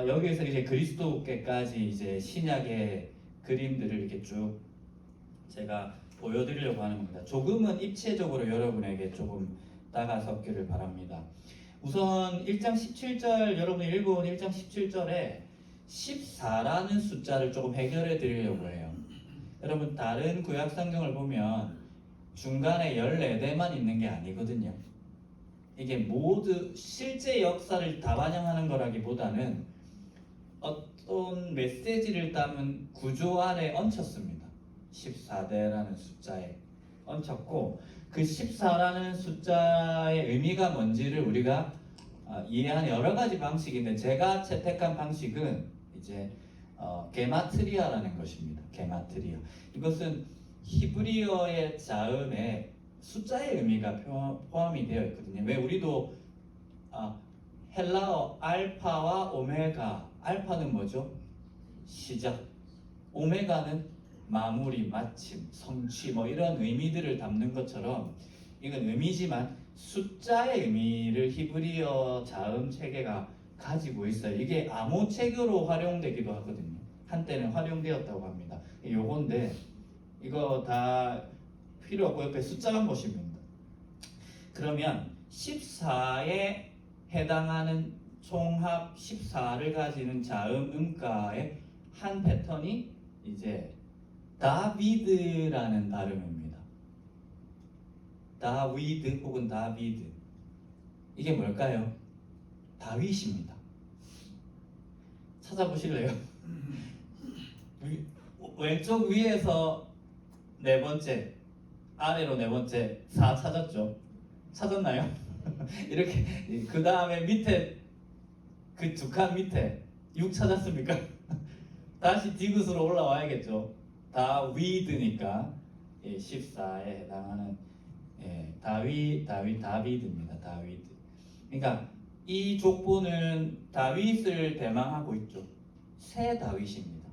여기에서 이제 그리스도께까지 이제 신약의 그림들을 이렇게 쭉 제가 보여드리려고 하는 겁니다. 조금은 입체적으로 여러분에게 조금 다가섰기를 바랍니다. 우선 1장 17절, 여러분이 읽어온 1장 17절에 14라는 숫자를 조금 해결해 드리려고 해요. 여러분 다른 구약 성경을 보면 중간에 14대만 있는 게 아니거든요. 이게 모두 실제 역사를 다 반영하는 거라기보다는 어떤 메시지를 담은 구조 안에 얹혔습니다. 14대라는 숫자에 얹혔고, 그 14라는 숫자의 의미가 뭔지를 우리가 이해하는 여러 가지 방식인데, 제가 채택한 방식은 이제 게마트리아라는 것입니다. 게마트리아. 이것은 히브리어의 자음에 숫자의 의미가 포함이 되어 있거든요. 왜 우리도 헬라어 알파와 오메가, 알파는 뭐죠? 시작. 오메가는 마무리, 마침, 성취, 뭐 이런 의미들을 담는 것처럼 이건 의미지만 숫자의 의미를 히브리어 자음 체계가 가지고 있어요. 이게 암호체계로 활용되기도 하거든요. 한때는 활용되었다고 합니다. 요건데 이거 다 필요 없고 옆에 숫자만 보시면 됩니다. 그러면 14에 해당하는 총합 14를 가지는 자음 음가의 한 패턴이 이제 다비드라는 발음입니다. 다위드 혹은 다비드. 이게 뭘까요? 다윗입니다. 찾아보실래요? 왼쪽 위에서 네 번째, 아래로 네 번째 4 찾았죠? 찾았나요? 이렇게 그 다음에 밑에 그 두 칸 밑에 6 찾았습니까? 다시 디귿으로 올라와야겠죠. 다위드니까 14에 해당하는 다비드입니다. 다위드. 그러니까 이 족보는 다윗을 대망하고 있죠. 새 다윗입니다.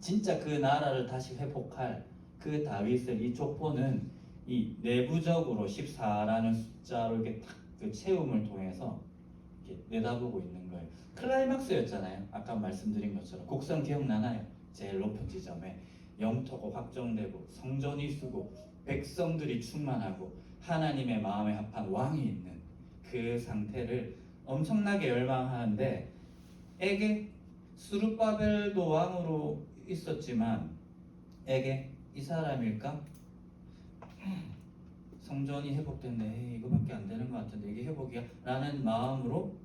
진짜 그 나라를 다시 회복할 그 다윗을 이 족보는 이 내부적으로 14라는 숫자로 이렇게 딱 그 채움을 통해서 이렇게 내다보고 있는 거예요. 클라이막스였잖아요. 아까 말씀드린 것처럼 곡선 기억나나요? 제일 높은 지점에 영토가 확정되고 성전이 쓰고 백성들이 충만하고 하나님의 마음에 합한 왕이 있는 그 상태를 엄청나게 열망하는데, 에게 스룹바벨도 왕으로 있었지만 에게 이 사람일까? 성전이 회복됐네. 이거밖에 안 되는 것 같은데 이게 회복이야? 라는 마음으로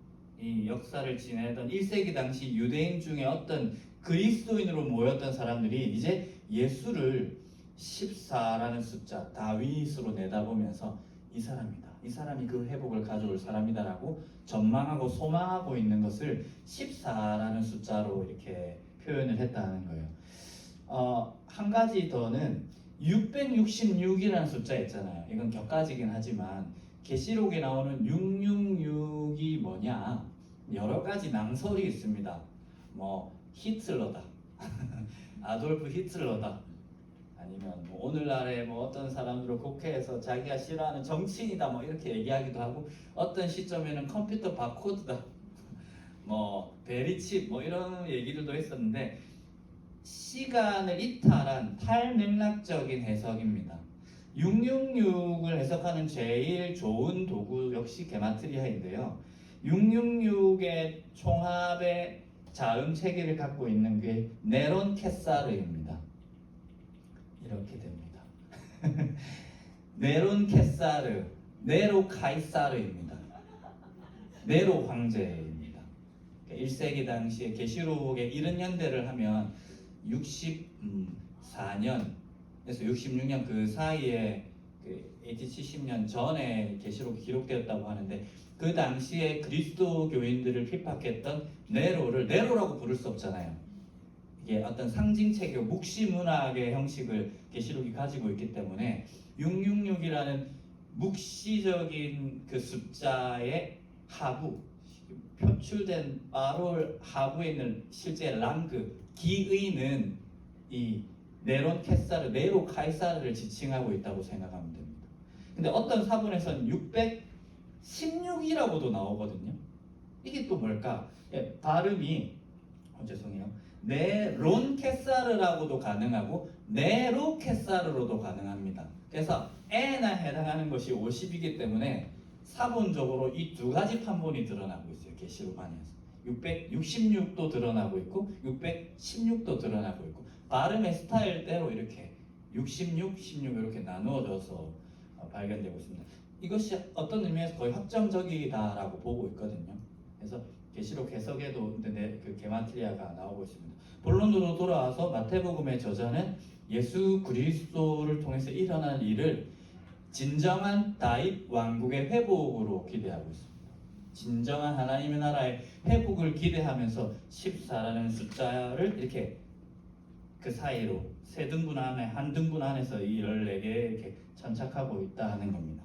이 역사를 지내던 1세기 당시 유대인 중에 어떤 그리스도인으로 모였던 사람들이 이제 예수를 14라는 숫자 다윗으로 내다보면서 이 사람이다, 이 사람이 그 회복을 가져올 사람이다 라고 전망하고 소망하고 있는 것을 14라는 숫자로 이렇게 표현을 했다는 거예요. 한 가지 더는 666이라는 숫자 있잖아요. 이건 격가지긴 하지만 계시록에 나오는 666이 뭐냐? 여러 가지 낭설이 있습니다. 뭐 히틀러다, 아돌프 히틀러다, 아니면 뭐 오늘날에 뭐 어떤 사람들은 국회에서 자기가 싫어하는 정치인이다 뭐 이렇게 얘기하기도 하고, 어떤 시점에는 컴퓨터 바코드다, 뭐 베리칩 뭐 이런 얘기들도 했었는데, 시간을 이탈한 탈맥락적인 해석입니다. 666을 해석하는 제일 좋은 도구 역시 게마트리아인데요. 666의 총합의 자음 체계를 갖고 있는 게 네론 케사르입니다. 이렇게 됩니다. 네론 케사르, 네로 카이사르입니다. 네로 황제입니다. 1세기 당시에 계시록의 70년대를 하면 64년에서 66년 그 사이에 그 AD 70년 전에 계시록이 기록되었다고 하는데, 그 당시에 그리스도교인들을 핍박했던 네로를 네로라고 부를 수 없잖아요. 이게 어떤 상징체계, 묵시문학의 형식을 계시록이 가지고 있기 때문에 666이라는 묵시적인 그 숫자의 하부, 표출된 바로 하부에 있는 실제 랑그 기의는 이 네론 케사르, 네로 카이사르를 지칭하고 있다고 생각하면 됩니다. 근데 어떤 사본에서는 616이라고도 나오거든요. 이게 또 뭘까? 예, 발음이 죄송해요. 네론 케사르라고도 가능하고 네로 케사르로도 가능합니다. 그래서 에나 해당하는 것이 50이기 때문에 사본적으로 이 두 가지 판본이 드러나고 있어요. 계시록 안에서 666도 드러나고 있고 616도 드러나고 있고, 발음의 스타일대로 이렇게 66, 16 이렇게 나누어져서 발견되고 있습니다. 이것이 어떤 의미에서 거의 확정적이다라고 보고 있거든요. 그래서 계시록 해석에도 그 게마트리아가 나오고 있습니다. 본론으로 돌아와서 마태복음의 저자는 예수 그리스도를 통해서 일어날 일을 진정한 다윗 왕국의 회복으로 기대하고 있습니다. 진정한 하나님의 나라의 회복을 기대하면서 14라는 숫자를 이렇게 그 사이로 세 등분 안에 한 등분 안에서 이 14개 이렇게 천착하고 있다 하는 겁니다.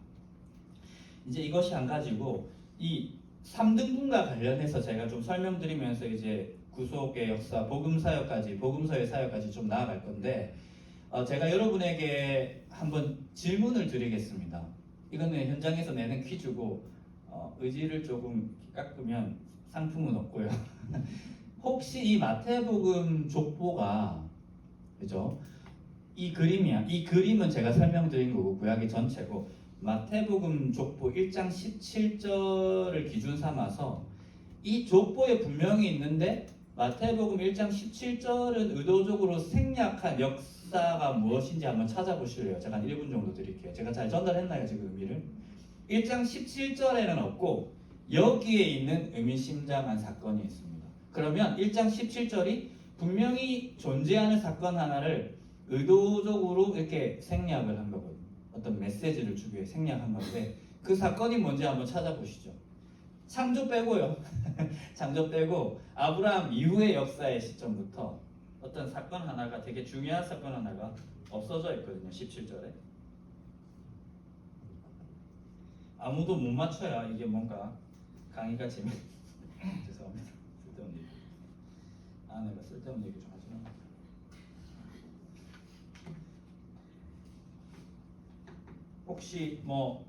이제 이것이 한 가지고, 이 3등분과 관련해서 제가 좀 설명드리면서 이제 구속의 역사, 복음사역까지, 복음서의 사역까지 좀 나아갈 건데, 제가 여러분에게 한번 질문을 드리겠습니다. 이거는 현장에서 내는 퀴즈고, 의지를 조금 깎으면 상품은 없고요. 혹시 이 마태복음 족보가, 그죠? 이 그림이야. 이 그림은 제가 설명드린 거고 구약의 전체고, 마태복음 족보 1장 17절을 기준 삼아서 이 족보에 분명히 있는데 마태복음 1장 17절은 의도적으로 생략한 역사가 무엇인지 한번 찾아보실래요? 제가 한 1분 정도 드릴게요. 제가 잘 전달했나요, 지금 의미를? 1장 17절에는 없고 여기에 있는 의미심장한 사건이 있습니다. 그러면 1장 17절이 분명히 존재하는 사건 하나를 의도적으로 이렇게 생략을 한 거거든요. 어떤 메시지를 주기 위해 생략한 건데, 그 사건이 뭔지 한번 찾아보시죠. 창조 빼고요. 창조 빼고 아브라함 이후의 역사의 시점부터 어떤 사건 하나가, 되게 중요한 사건 하나가 없어져 있거든요. 17절에. 아무도 못 맞춰야 이게 뭔가 강의가 재밌. 죄송합니다. 쓸데없는 얘기. 내가 쓸데없는 얘기 좀 하지 마. 혹시 뭐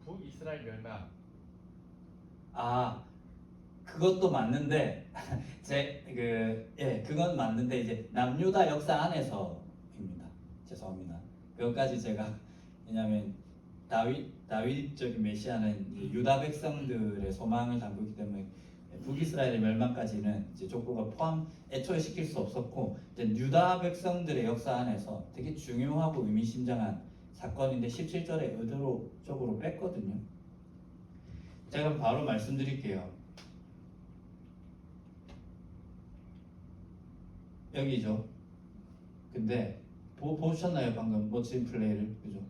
북이스라엘 멸망. 그것도 맞는데 그건 맞는데 이제 남유다 역사 안에서입니다. 죄송합니다. 그것까지 제가, 왜냐하면 다윗적인 메시아는 유다 백성들의 소망을 담고 있기 때문에 북이스라엘의 멸망까지는 이제 족보가 애초에 시킬 수 없었고, 이제 유다 백성들의 역사 안에서 되게 중요하고 의미심장한 사건인데 17절에 의도적으로 뺐거든요. 제가 바로 말씀드릴게요. 여기죠. 근데 보셨나요? 방금 멋진 플레이를, 그죠?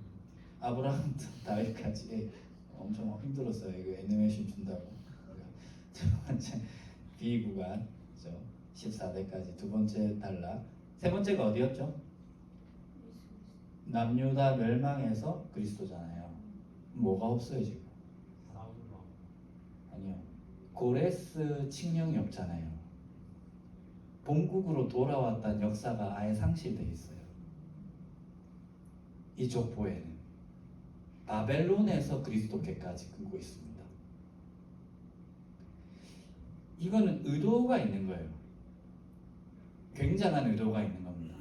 아브라함 다윗까지 엄청 힘들었어요. 이거 애니메이션 준다고. 두 번째 B 구간, 그죠? 14대까지 두 번째 단락. 세 번째가 어디였죠? 남유다 멸망해서 그리스도잖아요. 뭐가 없어요 지금? 아니요. 고레스 칙령이 없잖아요. 본국으로 돌아왔다는 역사가 아예 상실돼 있어요. 이 족보에는 바벨론에서 그리스도께까지 끄고 있습니다. 이거는 의도가 있는 거예요. 굉장한 의도가 있는 겁니다.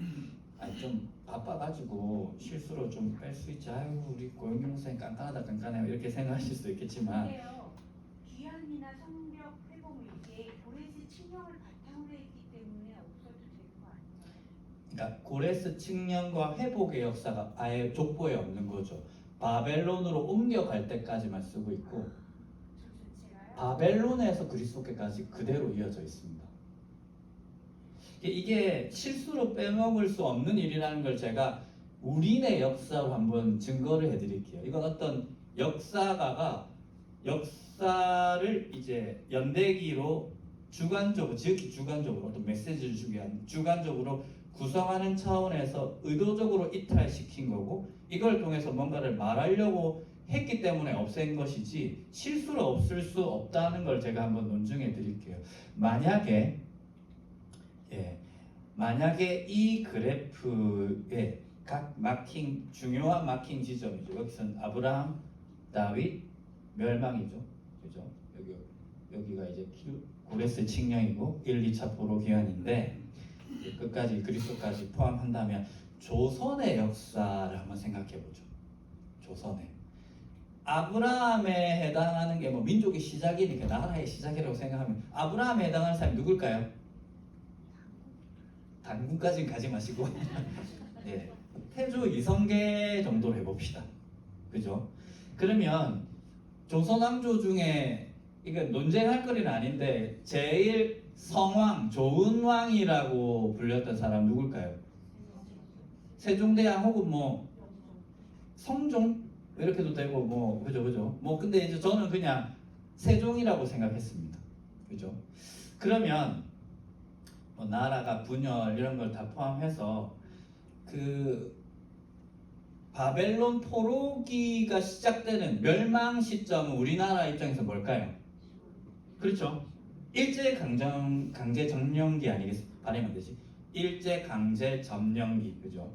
아니 좀 바빠가지고 실수로 좀 뺄 수 있지. 아유 우리 고영경 목사님 깐깐하다 깐깐해요 이렇게 생각하실 수도 있겠지만 근데요, 귀환이나 성벽 회복을 이게 고레스 칙령을 바탕으로 했기 때문에 없어도 되는 거 아닌가요? 그러니까 고레스 칙령과 회복의 역사가 아예 족보에 없는 거죠. 바벨론으로 옮겨갈 때까지만 쓰고 있고 저 자체가요? 바벨론에서 그리스도께까지 그대로 이어져 있습니다. 이게 실수로 빼먹을 수 없는 일이라는 걸 제가 우리네 역사로 한번 증거를 해드릴게요. 이건 어떤 역사가가 역사를 이제 연대기로 주관적으로, 지극히 주관적으로 어떤 메시지를 주기 위한 주관적으로 구성하는 차원에서 의도적으로 이탈시킨 거고, 이걸 통해서 뭔가를 말하려고 했기 때문에 없앤 것이지 실수로 없을 수 없다는 걸 제가 한번 논증해 드릴게요. 만약에 이 그래프의 각 마킹, 중요한 마킹 지점이죠. 여기서는 아브라함, 다윗, 멸망이죠. 그죠? 여기가 이제 고레스 칙령이고 1, 2차 포로 기한인데 끝까지 그리스도까지 포함한다면 조선의 역사를 한번 생각해 보죠. 조선의 아브라함에 해당하는 게 뭐 민족의 시작이니까 나라의 시작이라고 생각하면 아브라함에 해당하는 사람이 누굴까요? 당군까지는 가지 마시고 예, 태조 이성계 정도로 해봅시다. 그죠? 그러면 조선 왕조 중에 이거 논쟁할 거리는 아닌데 제일 성왕, 좋은 왕이라고 불렸던 사람 누굴까요? 세종대왕 혹은 뭐 성종 이렇게도 되고 뭐 그죠? 뭐 근데 이제 저는 그냥 세종이라고 생각했습니다. 그죠? 그러면 뭐 나라가 분열 이런 걸 다 포함해서 그 바벨론 포로기가 시작되는 멸망 시점은 우리나라 입장에서 뭘까요? 그렇죠. 일제 강제 점령기 아니겠습니까? 발음이 되지. 일제 강제 점령기, 그죠?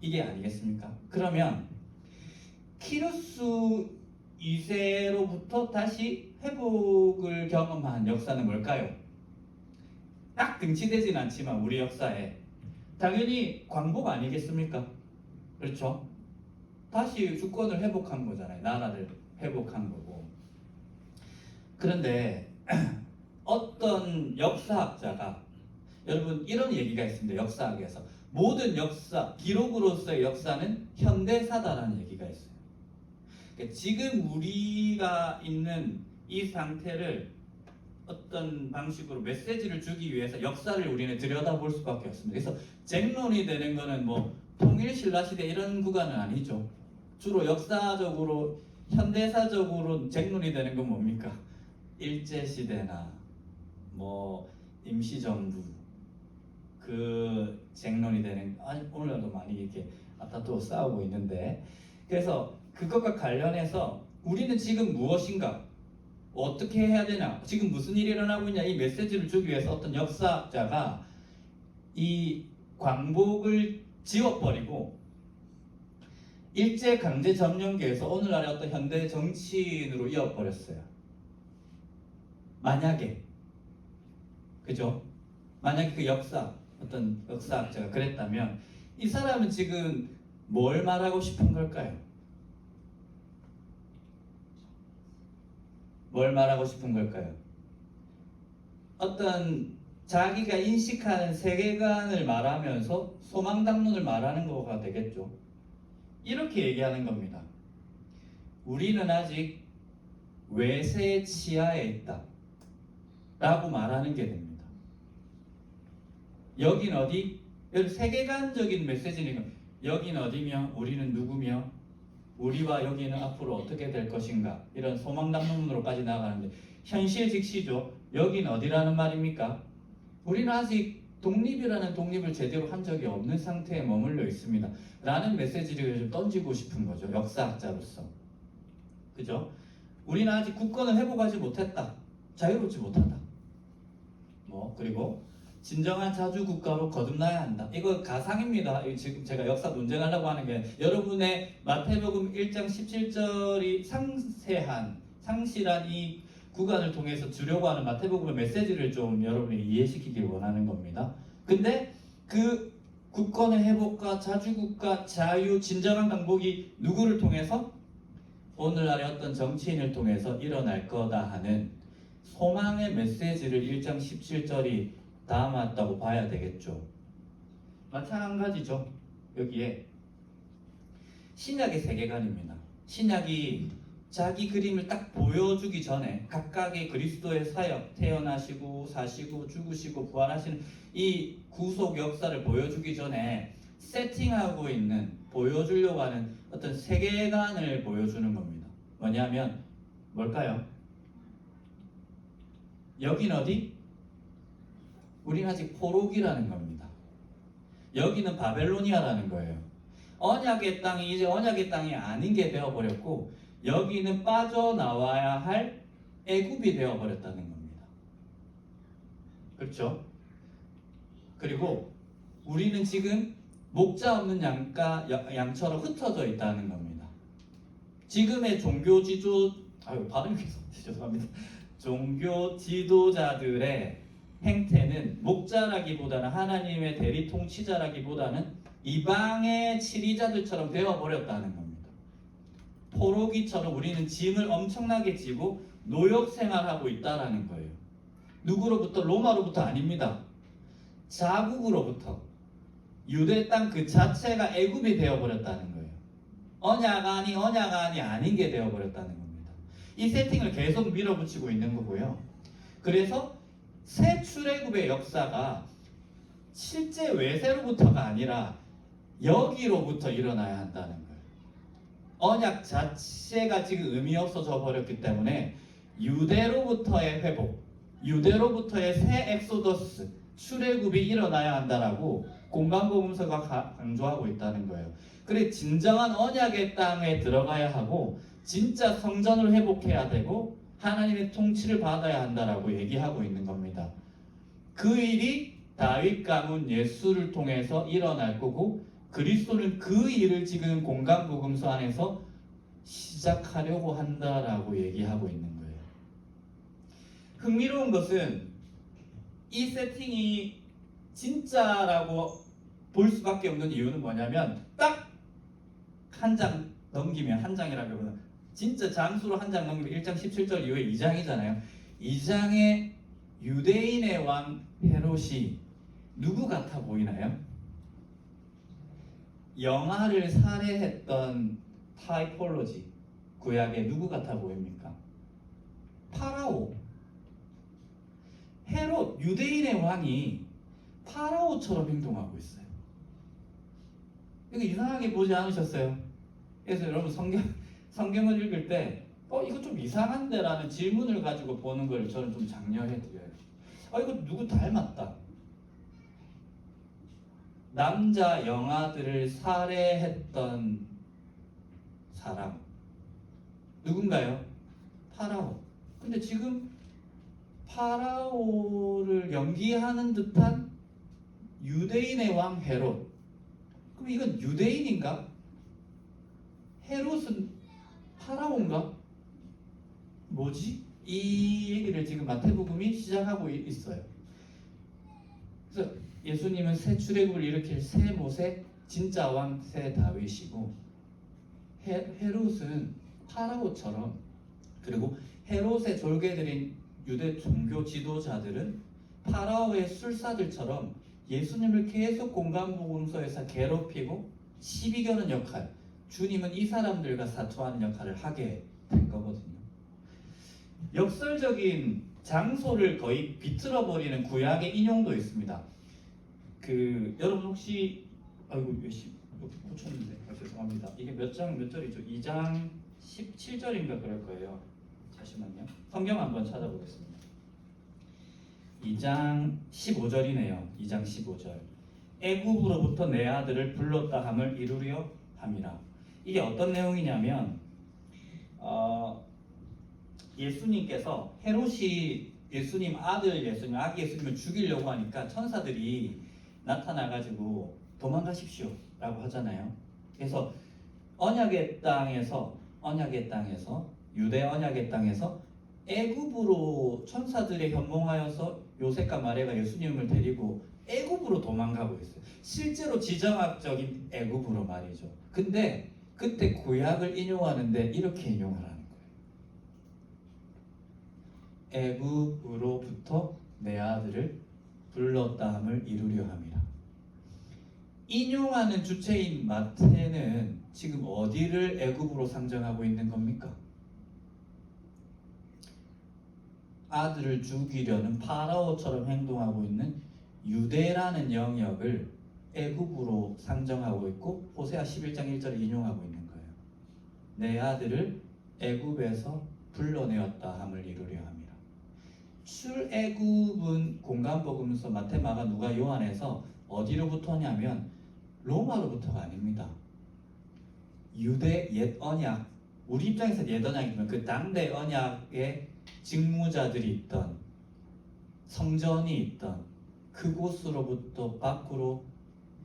이게 아니겠습니까? 그러면 키루스 2세로부터 다시 회복을 경험한 역사는 뭘까요? 딱 등치되진 않지만 우리 역사에 당연히 광복 아니겠습니까? 그렇죠? 다시 주권을 회복한 거잖아요. 나라를 회복한 거고. 그런데 어떤 역사학자가, 여러분 이런 얘기가 있습니다. 역사학에서 모든 역사, 기록으로서의 역사는 현대사다라는 얘기가 있어요. 그러니까 지금 우리가 있는 이 상태를 어떤 방식으로 메시지를 주기 위해서 역사를 우리는 들여다볼 수밖에 없습니다. 그래서 쟁론이 되는 거는 뭐 통일 신라 시대 이런 구간은 아니죠. 주로 역사적으로 현대사적으로 쟁론이 되는 건 뭡니까? 일제 시대나 뭐 임시정부 그 쟁론이 되는, 아니 오늘날도 많이 이렇게 앞다투어 싸우고 있는데, 그래서 그것과 관련해서 우리는 지금 무엇인가, 어떻게 해야 되나, 지금 무슨 일이 일어나고 있냐, 이 메시지를 주기 위해서 어떤 역사학자가 이 광복을 지워버리고 일제 강제 점령기에서 오늘날의 어떤 현대 정치인으로 이어버렸어요. 만약에, 그죠? 만약에 그 어떤 역사학자가 그랬다면 이 사람은 지금 뭘 말하고 싶은 걸까요? 뭘 말하고 싶은 걸까요? 어떤 자기가 인식하는 세계관을 말하면서 소망당론을 말하는 거가 되겠죠. 이렇게 얘기하는 겁니다. 우리는 아직 외세 치하에 있다 라고 말하는 게 됩니다. 여긴 어디? 여기 세계관적인 메시지니까 여긴 어디며 우리는 누구며 우리와 여기는 앞으로 어떻게 될 것인가, 이런 소망당론으로까지 나가는데 현실 직시죠. 여긴 어디라는 말입니까? 우리는 아직 독립이라는 독립을 제대로 한 적이 없는 상태에 머물러 있습니다. 라는 메시지를 좀 던지고 싶은 거죠. 역사학자로서. 그죠? 우리는 아직 국권을 회복하지 못했다. 자유롭지 못하다. 그리고 진정한 자주 국가로 거듭나야 한다. 이거 가상입니다. 이거 지금 제가 역사 논쟁하려고 하는 게 여러분의 마태복음 1장 17절이 상실한 이 구간을 통해서 주려고 하는 마태복음의 메시지를 좀 여러분이 이해시키길 원하는 겁니다. 근데 그 국권의 회복과 자주국가, 자유, 진정한 강복이 누구를 통해서? 오늘날의 어떤 정치인을 통해서 일어날 거다 하는 소망의 메시지를 1장 17절이 담았다고 봐야 되겠죠. 마찬가지죠. 여기에 신약의 세계관입니다. 신약이 자기 그림을 딱 보여주기 전에 각각의 그리스도의 사역, 태어나시고 사시고 죽으시고 부활하시는 이 구속 역사를 보여주기 전에 세팅하고 있는, 보여주려고 하는 어떤 세계관을 보여주는 겁니다. 뭐냐면 뭘까요? 여긴 어디? 우리는 아직 포로기라는 겁니다. 여기는 바벨로니아라는 거예요. 언약의 땅이 이제 언약의 땅이 아닌 게 되어버렸고 여기는 빠져나와야 할 애굽이 되어버렸다는 겁니다. 그렇죠? 그리고 우리는 지금 목자 없는 양처럼 흩어져 있다는 겁니다. 지금의 종교 지도자들의 행태는 목자라기보다는 하나님의 대리 통치자라기보다는 이방의 치리자들처럼 되어버렸다는 겁니다. 포로기처럼 우리는 짐을 엄청나게 지고 노역 생활하고 있다는 거예요. 누구로부터? 로마로부터 아닙니다. 자국으로부터. 유대 땅 그 자체가 애굽이 되어버렸다는 거예요. 언약안이 아닌 게 되어버렸다는 겁니다. 이 세팅을 계속 밀어붙이고 있는 거고요. 그래서 새 출애굽의 역사가 실제 외세로부터가 아니라 여기로부터 일어나야 한다는 거예요. 언약 자체가 지금 의미 없어져 버렸기 때문에 유대로부터의 회복, 유대로부터의 새 엑소더스, 출애굽이 일어나야 한다라고 공간복음서가 강조하고 있다는 거예요. 그래 진정한 언약의 땅에 들어가야 하고 진짜 성전을 회복해야 되고 하나님의 통치를 받아야 한다라고 얘기하고 있는 겁니다. 그 일이 다윗 가문 예수를 통해서 일어날 거고 그리스도는 그 일을 지금 공간복음서 안에서 시작하려고 한다라고 얘기하고 있는 거예요. 흥미로운 것은 이 세팅이 진짜라고 볼 수밖에 없는 이유는 뭐냐면 딱 한 장 넘기면, 한 장이라기보다 진짜 장수로 한 장 넘기면 1장 17절 이후에 2장이잖아요. 2장의 유대인의 왕 헤롯이 누구 같아 보이나요? 영아를 살해했던 타이폴로지, 구약에 누구 같아 보입니까? 파라오. 헤롯, 유대인의 왕이 파라오처럼 행동하고 있어요. 이거 이상하게 보지 않으셨어요? 그래서 여러분 성경을 읽을 때 이거 좀 이상한데 라는 질문을 가지고 보는 걸 저는 좀 장려해 드려요. 이거 누구 닮았다. 남자 영아들을 살해했던 사람 누군가요? 파라오. 근데 지금 파라오를 연기하는 듯한 유대인의 왕 헤롯. 그럼 이건 유대인인가? 헤롯은 파라오인가? 뭐지? 이 얘기를 지금 마태복음이 시작하고 있어요. 그래서 예수님은 새 출애굽을 일으킬 새 모세, 진짜 왕 새 다윗이고 헤롯은 파라오처럼, 그리고 헤롯의 졸개들인 유대 종교 지도자들은 파라오의 술사들처럼 예수님을 계속 공간복음서에서 괴롭히고 시비 거는 역할, 주님은 이 사람들과 사투하는 역할을 하게 된 거거든요. 역설적인 장소를 거의 비틀어버리는 구약의 인용도 있습니다. 여러분 혹시 고쳤는데 죄송합니다. 이게 몇 절이죠? 2장 17절인가 그럴 거예요. 잠시만요. 성경 한번 찾아보겠습니다. 2장 15절이네요. 2장 15절. 애굽으로부터 내 아들을 불렀다 함을 이루려 함이라. 이게 어떤 내용이냐면 예수님께서 헤롯이 예수님 아들 예수님 아기 예수님을 죽이려고 하니까 천사들이 나타나가지고 도망가십시오 라고 하잖아요. 그래서 언약의 땅에서 유대 언약의 땅에서 애굽으로 천사들의 현몽하여서 요셉과 마리아가 예수님을 데리고 애굽으로 도망가고 있어요. 실제로 지정학적인 애굽으로 말이죠. 근데 그때 구약을 인용하는데 이렇게 인용하라는 거예요. 애굽으로부터 내 아들을 불렀다 함을 이루려 함이라. 인용하는 주체인 마태는 지금 어디를 애굽으로 상정하고 있는 겁니까? 아들을 죽이려는 파라오처럼 행동하고 있는 유대라는 영역을 애굽으로 상정하고 있고 호세아 11장 1절을 인용하고 있는 거예요. 내 아들을 애굽에서 불러내었다 함을 이루려 함이라. 출애굽은 공간복음서 마태, 마가, 누가, 요한에서 어디로부터냐면 로마로부터가 아닙니다. 유대 옛 언약, 우리 입장에서 옛 언약이면 그 당대 언약의 직무자들이 있던 성전이 있던 그곳으로부터 밖으로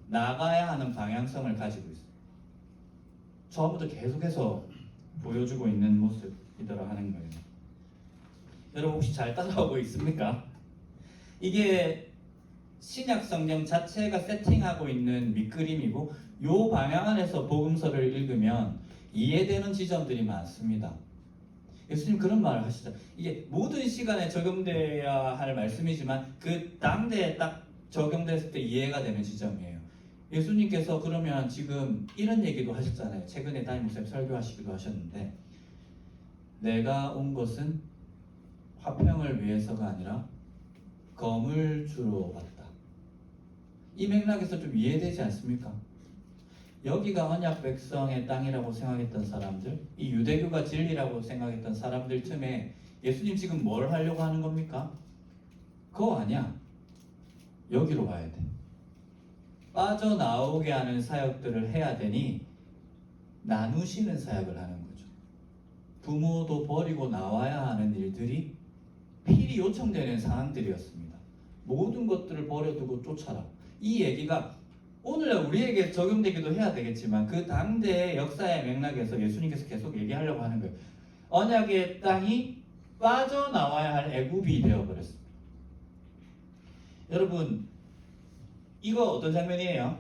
나가야 하는 방향성을 가지고 있어요. 처음부터 계속해서 보여주고 있는 모습이더라 하는 거예요. 여러분 혹시 잘 따라오고 있습니까? 이게 신약 성경 자체가 세팅하고 있는 밑그림이고 요 방향 안에서 복음서를 읽으면 이해되는 지점들이 많습니다. 예수님 그런 말을 하시죠. 이게 모든 시간에 적용돼야 할 말씀이지만 그 당대에 딱 적용됐을 때 이해가 되는 지점이에요. 예수님께서 그러면 지금 이런 얘기도 하셨잖아요. 최근에 담임 목사님 설교하시기도 하셨는데 내가 온 것은 화평을 위해서가 아니라 검을 주러 왔다. 이 맥락에서 좀 이해되지 않습니까? 여기가 언약 백성의 땅이라고 생각했던 사람들, 이 유대교가 진리라고 생각했던 사람들 틈에 예수님 지금 뭘 하려고 하는 겁니까? 그거 아니야. 여기로 와야 돼. 빠져나오게 하는 사역들을 해야 되니 나누시는 사역을 하는 거죠. 부모도 버리고 나와야 하는 일들이 필히 요청되는 상황들이었습니다. 모든 것들을 버려두고 쫓아라. 이 얘기가 오늘날 우리에게 적용되기도 해야 되겠지만 그 당대의 역사의 맥락에서 예수님께서 계속 얘기하려고 하는 거예요. 언약의 땅이 빠져나와야 할 애굽이 되어버렸습니다. 여러분 이거 어떤 장면이에요?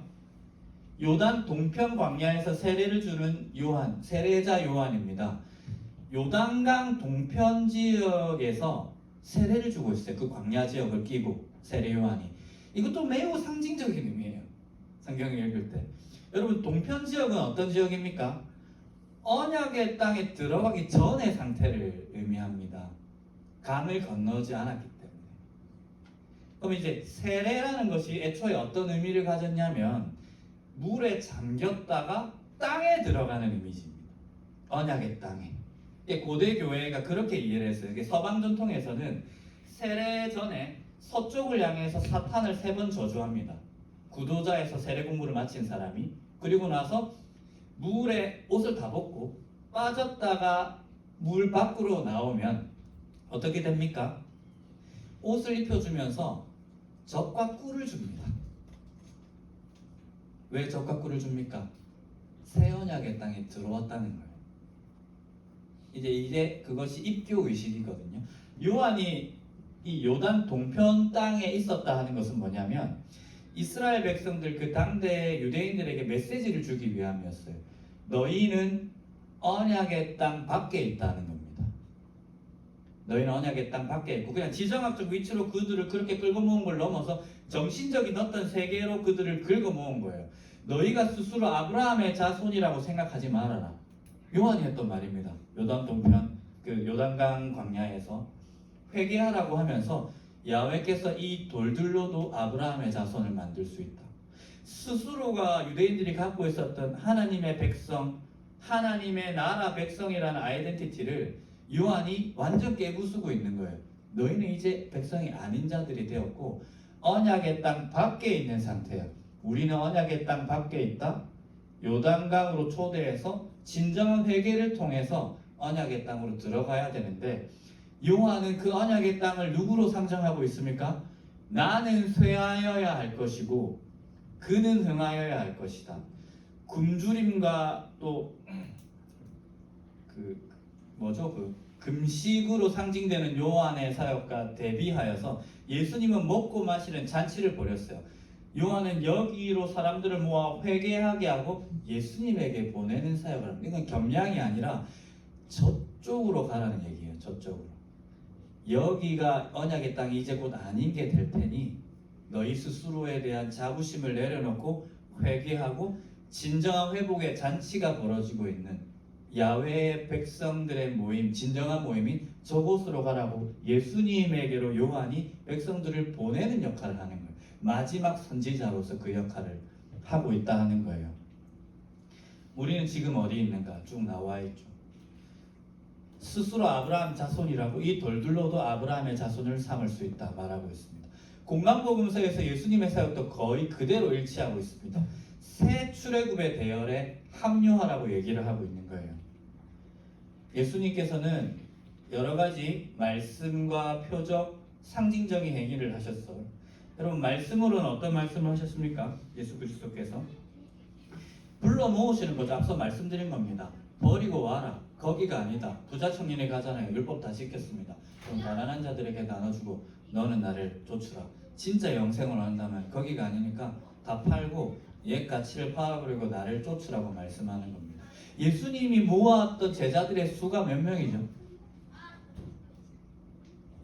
요단 동편 광야에서 세례를 주는 요한, 세례자 요한입니다. 요단강 동편 지역에서 세례를 주고 있어요. 그 광야 지역을 끼고 세례 요한이. 이것도 매우 상징적인 의미예요. 성경을 읽을 때. 여러분 동편 지역은 어떤 지역입니까? 언약의 땅에 들어가기 전의 상태를 의미합니다. 강을 건너지 않았기 때문에. 그럼 이제 세례라는 것이 애초에 어떤 의미를 가졌냐면 물에 잠겼다가 땅에 들어가는 이미지입니다. 언약의 땅에. 고대 교회가 그렇게 이해를 했어요. 서방 전통에서는 세례 전에 서쪽을 향해서 사탄을 3번 저주합니다. 구도자에서 세례 공부를 마친 사람이. 그리고 나서 물에 옷을 다 벗고 빠졌다가 물 밖으로 나오면 어떻게 됩니까? 옷을 입혀주면서 젖과 꿀을 줍니다. 왜 젖과 꿀을 줍니까? 새 언약의 땅에 들어왔다는 거예요. 이제 그것이 입교 의식이거든요. 요한이 이 요단 동편 땅에 있었다 하는 것은 뭐냐면 이스라엘 백성들 그 당대 유대인들에게 메시지를 주기 위함이었어요. 너희는 언약의 땅 밖에 있다는 겁니다. 너희는 언약의 땅 밖에 있고 그냥 지정학적 위치로 그들을 그렇게 끌고 모은 걸 넘어서 정신적인 어떤 세계로 그들을 긁어 모은 거예요. 너희가 스스로 아브라함의 자손이라고 생각하지 말아라. 요한이 했던 말입니다. 요단 동편 그 요단강 광야에서 회개하라고 하면서 야훼께서 이 돌들로도 아브라함의 자손을 만들 수 있다. 스스로가 유대인들이 갖고 있었던 하나님의 백성, 하나님의 나라 백성이라는 아이덴티티를 요한이 완전 깨부수고 있는 거예요. 너희는 이제 백성이 아닌 자들이 되었고 언약의 땅 밖에 있는 상태야. 우리는 언약의 땅 밖에 있다. 요단강으로 초대해서 진정한 회개를 통해서 언약의 땅으로 들어가야 되는데 요한은 그 언약의 땅을 누구로 상정하고 있습니까? 나는 쇠하여야 할 것이고 그는 흥하여야 할 것이다. 굶주림과 또 금식으로 상징되는 요한의 사역과 대비하여서 예수님은 먹고 마시는 잔치를 벌였어요. 요한은 여기로 사람들을 모아 회개하게 하고 예수님에게 보내는 사역을 합니다. 이건 겸양이 아니라 저쪽으로 가라는 얘기예요. 저쪽으로. 여기가 언약의 땅이 이제 곧 아닌 게 될 테니 너희 스스로에 대한 자부심을 내려놓고 회개하고 진정한 회복의 잔치가 벌어지고 있는 야훼의 백성들의 모임, 진정한 모임인 저곳으로 가라고 예수님에게로 요한이 백성들을 보내는 역할을 하는 거예요. 마지막 선지자로서 그 역할을 하고 있다 하는 거예요. 우리는 지금 어디 있는가? 쭉 나와 있죠. 스스로 아브라함 자손이라고 이 돌들로도 아브라함의 자손을 삼을 수 있다 말하고 있습니다. 공간복음서에서 예수님의 사역도 거의 그대로 일치하고 있습니다. 새 출애굽의 대열에 합류하라고 얘기를 하고 있는 거예요. 예수님께서는 여러 가지 말씀과 표적, 상징적인 행위를 하셨어요. 여러분 말씀으로는 어떤 말씀을 하셨습니까? 예수 그리스도께서 불러 모으시는 거죠. 앞서 말씀드린 겁니다. 버리고 와라. 거기가 아니다. 부자 청년에 가잖아요. 율법 다 지켰습니다. 그럼 가난한 자들에게 나눠주고 너는 나를 쫓으라. 진짜 영생을 원한다면 거기가 아니니까 다 팔고 옛 가치를 팔아버리고 나를 쫓으라고 말씀하는 겁니다. 예수님이 모았던 제자들의 수가 몇 명이죠?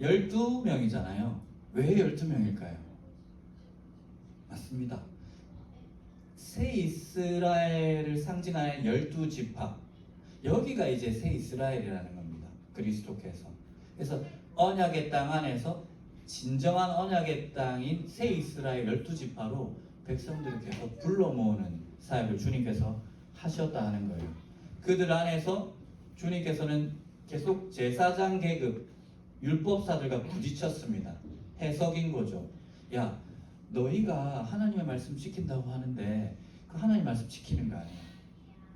12명이잖아요. 왜 12명일까요? 맞습니다. 새 이스라엘을 상징하는 12지파, 여기가 이제 새 이스라엘이라는 겁니다. 그리스도께서. 그래서 언약의 땅 안에서 진정한 언약의 땅인 새 이스라엘 12지파로 백성들을 계속 불러 모으는 사역을 주님께서 하셨다 하는 거예요. 그들 안에서 주님께서는 계속 제사장 계급, 율법사들과 부딪혔습니다. 해석인 거죠. 야, 너희가 하나님의 말씀 지킨다고 하는데 그 하나님 말씀 지키는 거 아니야.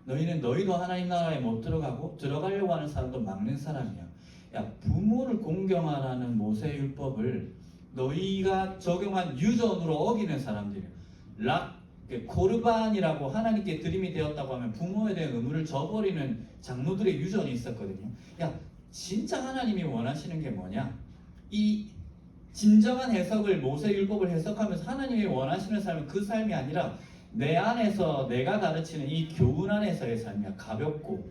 너희는 너희도 하나님 나라에 못 들어가고 들어가려고 하는 사람도 막는 사람이야. 야, 부모를 공경하라는 모세율법을 너희가 적용한 유전으로 어기는 사람들이야. 코르반이라고 하나님께 드림이 되었다고 하면 부모에 대한 의무를 저버리는 장로들의 유전이 있었거든요. 야, 진짜 하나님이 원하시는 게 뭐냐? 이 진정한 해석을 모세율법을 해석하면서 하나님이 원하시는 삶은 그 삶이 아니라 내 안에서 내가 가르치는 이 교훈 안에서의 삶이야. 가볍고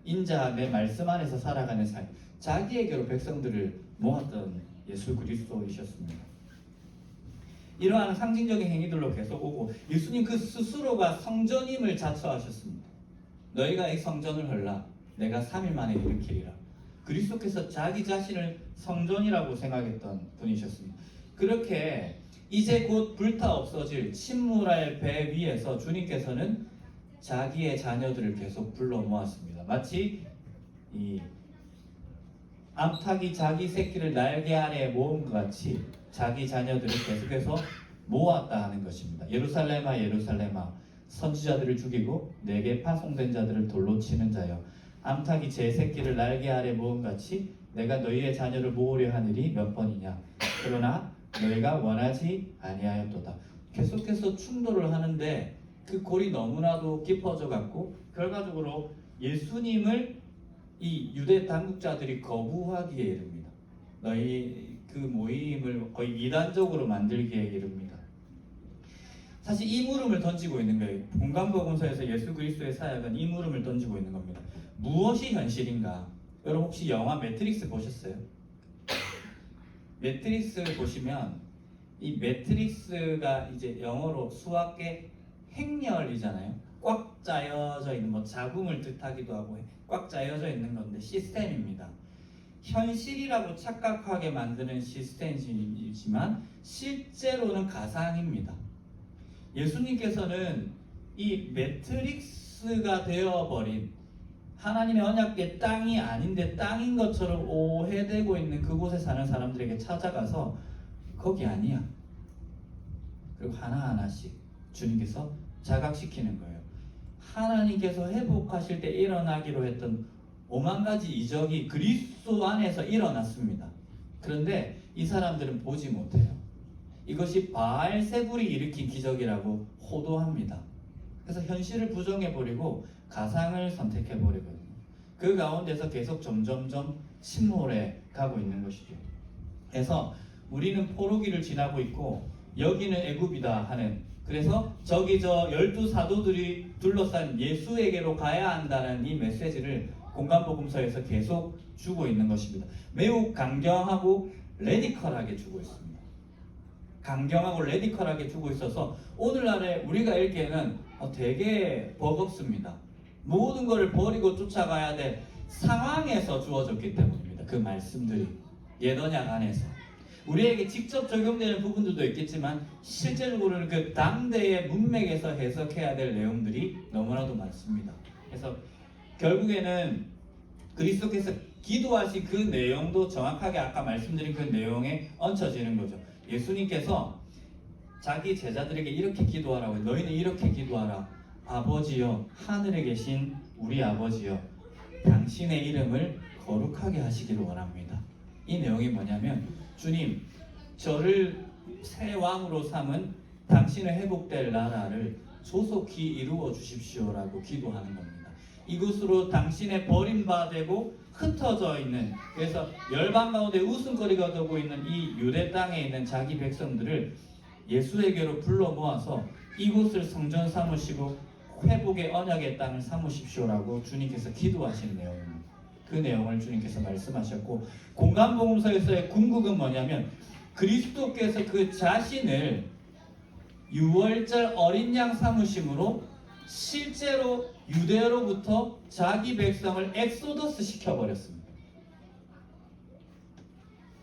인자 내 말씀 안에서 살아가는 삶. 자기에게로 백성들을 모았던 예수 그리스도이셨습니다. 이러한 상징적인 행위들로 계속 오고 예수님 그 스스로가 성전임을 자처하셨습니다. 너희가 이 성전을 헐라 내가 3일 만에 일으키리라. 그리스도께서 자기 자신을 성전이라고 생각했던 분이셨습니다. 그렇게 이제 곧 불타 없어질 침몰할 배 위에서 주님께서는 자기의 자녀들을 계속 불러 모았습니다. 마치 이 암탉이 자기 새끼를 날개 아래에 모은 것 같이 자기 자녀들을 계속해서 모았다 하는 것입니다. 예루살렘아 예루살렘아 선지자들을 죽이고 내게 파송된 자들을 돌로 치는 자여, 암탉이 제 새끼를 날개 아래 모은 같이 내가 너희의 자녀를 모으려 하늘이 몇 번이냐. 그러나 너희가 원하지 아니하였도다. 계속해서 충돌을 하는데 그 골이 너무나도 깊어져 갖고 결과적으로 예수님을 이 유대 당국자들이 거부하기에 이릅니다. 너희 그 모임을 거의 이단적으로 만들기에 이릅니다. 사실 이 물음을 던지고 있는 거예요. 공간복음서에서 예수 그리스도의 사역은 이 물음을 던지고 있는 겁니다. 무엇이 현실인가? 여러분 혹시 영화 매트릭스 보셨어요? 매트릭스 보시면 이 매트릭스가 이제 영어로 수학계 행렬이잖아요. 꽉 짜여져 있는 뭐 자궁을 뜻하기도 하고 꽉 짜여져 있는 건데 시스템입니다. 현실이라고 착각하게 만드는 시스템이지만 실제로는 가상입니다. 예수님께서는 이 매트릭스가 되어버린 하나님의 언약궤 땅이 아닌데 땅인 것처럼 오해되고 있는 그곳에 사는 사람들에게 찾아가서 거기 아니야. 그리고 하나하나씩 주님께서 자각시키는 거예요. 하나님께서 회복하실 때 일어나기로 했던 5만 가지 이적이 그리스도 안에서 일어났습니다. 그런데 이 사람들은 보지 못해요. 이것이 바알세불이 일으킨 기적이라고 호도합니다. 그래서 현실을 부정해버리고 가상을 선택해버리거든요. 그 가운데서 계속 점점점 침몰해 가고 있는 것이죠. 그래서 우리는 포로기를 지나고 있고 여기는 애굽이다 하는, 그래서 저기 저 12사도들이 둘러싼 예수에게로 가야 한다는 이 메시지를 공간복음서에서 계속 주고 있는 것입니다. 매우 강경하고 레디컬하게 주고 있습니다. 강경하고 레디컬하게 주고 있어서 오늘날에 우리가 읽기에는 되게 버겁습니다. 모든 것을 버리고 쫓아가야 될 상황에서 주어졌기 때문입니다. 그 말씀들이 옛언약 안에서 우리에게 직접 적용되는 부분들도 있겠지만 실제로는 그 당대의 문맥에서 해석해야 될 내용들이 너무나도 많습니다. 그래서 결국에는 그리스도께서 기도하신 그 내용도 정확하게 아까 말씀드린 그 내용에 얹혀지는 거죠. 예수님께서 자기 제자들에게 이렇게 기도하라고 해요. 너희는 이렇게 기도하라. 아버지여, 하늘에 계신 우리 아버지여, 당신의 이름을 거룩하게 하시기를 원합니다. 이 내용이 뭐냐면 주님, 저를 새 왕으로 삼은 당신의 회복될 나라를 조속히 이루어 주십시오라고 기도하는 겁니다. 이곳으로 당신의 버림받고 흩어져 있는, 그래서 열방 가운데 웃음거리가 되고 있는 이 유대 땅에 있는 자기 백성들을 예수에게로 불러 모아서 이곳을 성전 삼으시고 회복의 언약의 땅을 삼으십시오라고 주님께서 기도하시는 내용입니다. 그 내용을 주님께서 말씀하셨고, 공간복음서에서의 궁극은 뭐냐면 그리스도께서 그 자신을 유월절 어린 양 삼으심으로 실제로 유대로부터 자기 백성을 엑소더스 시켜버렸습니다.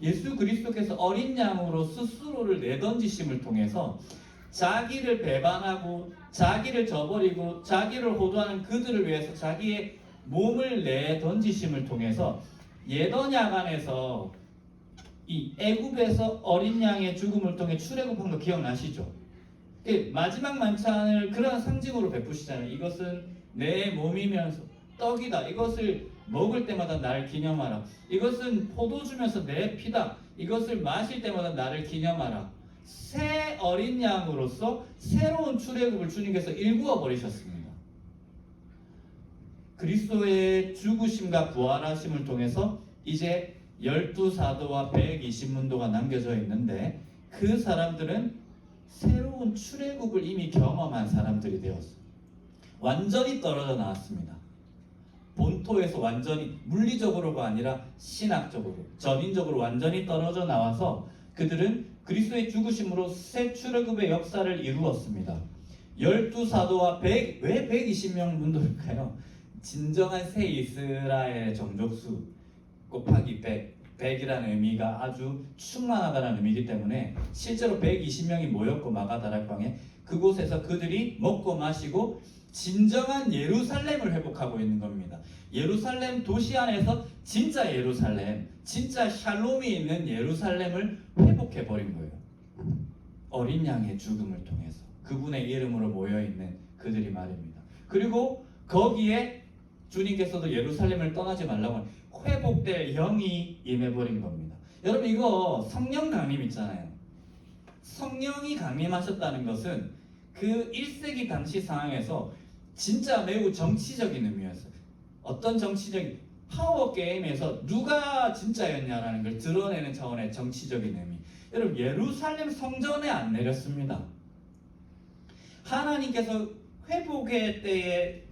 예수 그리스도께서 어린 양으로 스스로를 내던지심을 통해서 자기를 배반하고 자기를 저버리고 자기를 호도하는 그들을 위해서 자기의 몸을 내던지심을 통해서 옛언약 안에서 이 애굽에서 어린 양의 죽음을 통해 출애굽한 거 기억나시죠? 마지막 만찬을 그런 상징으로 베푸시잖아요. 이것은 내 몸이면서 떡이다. 이것을 먹을 때마다 나를 기념하라. 이것은 포도 주면서 내 피다. 이것을 마실 때마다 나를 기념하라. 새 어린 양으로서 새로운 출애굽을 주님께서 일구어 버리셨습니다. 그리스도의 죽으심과 부활하심을 통해서 이제 12사도와 120문도가 남겨져 있는데 그 사람들은 새로운 출애굽을 이미 경험한 사람들이 되었어요. 완전히 떨어져 나왔습니다. 본토에서 완전히 물리적으로가 아니라 신학적으로, 전인적으로 완전히 떨어져 나와서 그들은 그리스도의 죽으심으로 새 출애굽의 역사를 이루었습니다. 12사도와 왜 120명 문도일까요? 진정한 새 이스라엘의 정족수 곱하기 100이라는 의미가 아주 충만하다는 의미이기 때문에 실제로 120명이 모였고 마가다락방에 그곳에서 그들이 먹고 마시고 진정한 예루살렘을 회복하고 있는 겁니다. 예루살렘 도시 안에서 진짜 예루살렘, 진짜 샬롬이 있는 예루살렘을 회복해버린 거예요. 어린 양의 죽음을 통해서 그분의 이름으로 모여있는 그들이 말입니다. 그리고 거기에 주님께서도 예루살렘을 떠나지 말라고 회복될 영이 임해버린 겁니다. 여러분, 이거 성령 강림 있잖아요. 성령이 강림하셨다는 것은 그 1세기 당시 상황에서 진짜 매우 정치적인 의미였어요. 어떤 정치적인 파워 게임에서 누가 진짜였냐라는 걸 드러내는 차원의 정치적인 의미. 여러분, 예루살렘 성전에 안 내렸습니다. 하나님께서 회복의 때에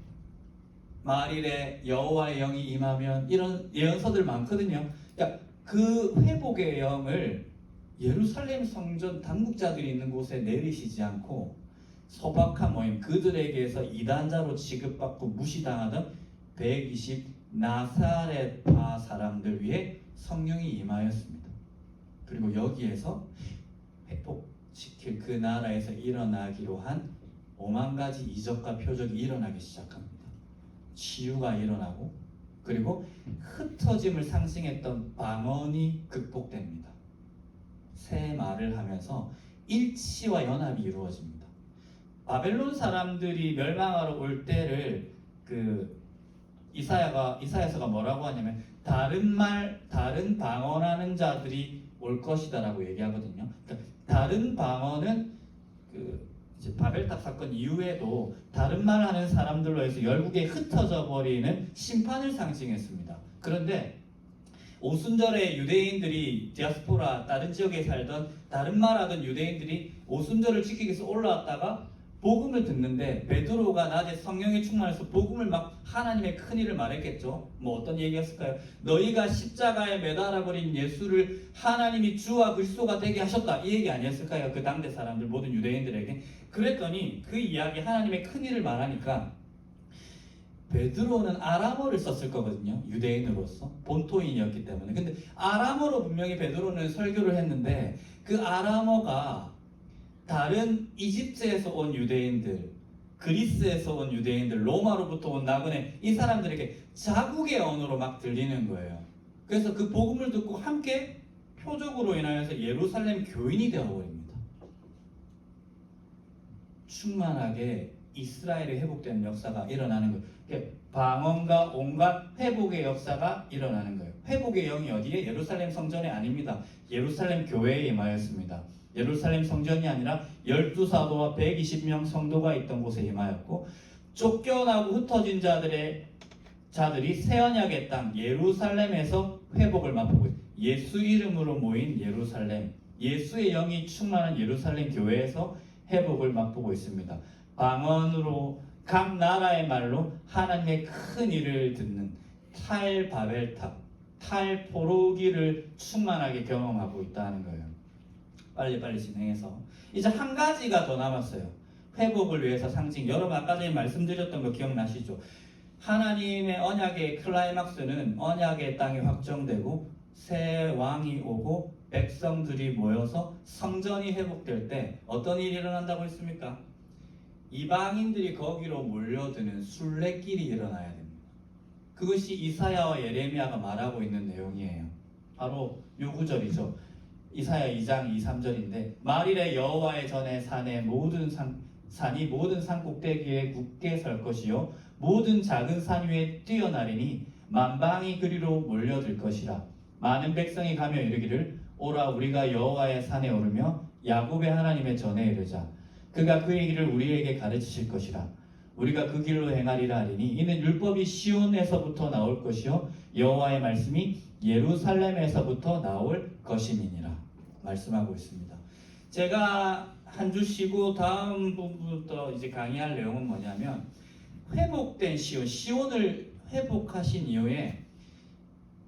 말일에 여호와의 영이 임하면, 이런 예언서들 많거든요. 그러니까 그 회복의 영을 예루살렘 성전 당국자들이 있는 곳에 내리시지 않고 소박한 모임, 그들에게서 이단자로 취급받고 무시당하던 120 나사렛파 사람들 위해 성령이 임하였습니다. 그리고 여기에서 회복시킬 그 나라에서 일어나기로 한 5만 가지 이적과 표적이 일어나기 시작합니다. 치유가 일어나고 그리고 흩어짐을 상징했던 방언이 극복됩니다. 새 말을 하면서 일치와 연합이 이루어집니다. 바벨론 사람들이 멸망하러 올 때를 그 이사야서가 뭐라고 하냐면 다른 방언하는 자들이 올 것이다라고 얘기하거든요. 그러니까 다른 방언은 그 이제 바벨탑 사건 이후에도 다른 말하는 사람들로 해서 열국에 흩어져 버리는 심판을 상징했습니다. 그런데 오순절에 유대인들이 디아스포라 다른 지역에 살던 다른 말하던 유대인들이 오순절을 지키기 위해서 올라왔다가 복음을 듣는데 베드로가 낮에 성령에 충만해서 복음을 막 하나님의 큰 일을 말했겠죠. 뭐 어떤 얘기였을까요? 너희가 십자가에 매달아 버린 예수를 하나님이 주와 그리스도가 되게 하셨다, 이 얘기 아니었을까요? 그 당대 사람들 모든 유대인들에게. 그랬더니 그 이야기 하나님의 큰 일을 말하니까 베드로는 아람어를 썼을 거거든요. 유대인으로서 본토인이었기 때문에. 근데 아람어로 분명히 베드로는 설교를 했는데 그 아람어가 다른 이집트에서 온 유대인들, 그리스에서 온 유대인들, 로마로부터 온 나그네, 이 사람들에게 자국의 언어로 막 들리는 거예요. 그래서 그 복음을 듣고 함께 표적으로 인하여서 예루살렘 교인이 되어버립니다. 충만하게 이스라엘의 회복되는 역사가 일어나는 거예요. 방언과 온갖 회복의 역사가 일어나는 거예요. 회복의 영이 어디에? 예루살렘 성전에 아닙니다. 예루살렘 교회에 임하였습니다. 예루살렘 성전이 아니라 12사도와 120명 성도가 있던 곳에 임하였고, 쫓겨나고 흩어진 자들이 새 언약의 땅 예루살렘에서 회복을 맛보고 있어요. 예수 이름으로 모인 예루살렘, 예수의 영이 충만한 예루살렘 교회에서 회복을 맛보고 있습니다. 방언으로 각 나라의 말로 하나님의 큰 일을 듣는 탈바벨탑, 탈포로기를 충만하게 경험하고 있다는 거예요. 빨리 진행해서 이제 한 가지가 더 남았어요. 회복을 위해서 상징. 여러분 아까 전에 말씀드렸던 거 기억나시죠? 하나님의 언약의 클라이막스는 언약의 땅이 확정되고 새 왕이 오고 백성들이 모여서 성전이 회복될 때 어떤 일이 일어난다고 했습니까? 이방인들이 거기로 몰려드는 순례길이 일어나야 됩니다. 그것이 이사야와 예레미야가 말하고 있는 내용이에요. 바로 요 구절이죠. 이사야 2장 2, 3절인데 말일에 여호와의 전에 산이 모든 산 꼭대기에 굳게 설 것이요 모든 작은 산 위에 뛰어나리니 만방이 그리로 몰려들 것이라. 많은 백성이 가며 이르기를 오라 우리가 여호와의 산에 오르며 야곱의 하나님의 전에 이르자. 그가 그의 길을 우리에게 가르치실 것이라. 우리가 그 길로 행하리라 하리니 이는 율법이 시온에서부터 나올 것이요 여호와의 말씀이 예루살렘에서부터 나올 것임이니라 말씀하고 있습니다. 제가 한 주 쉬고 다음 부분부터 이제 강의할 내용은 뭐냐면 회복된 시온을 회복하신 이후에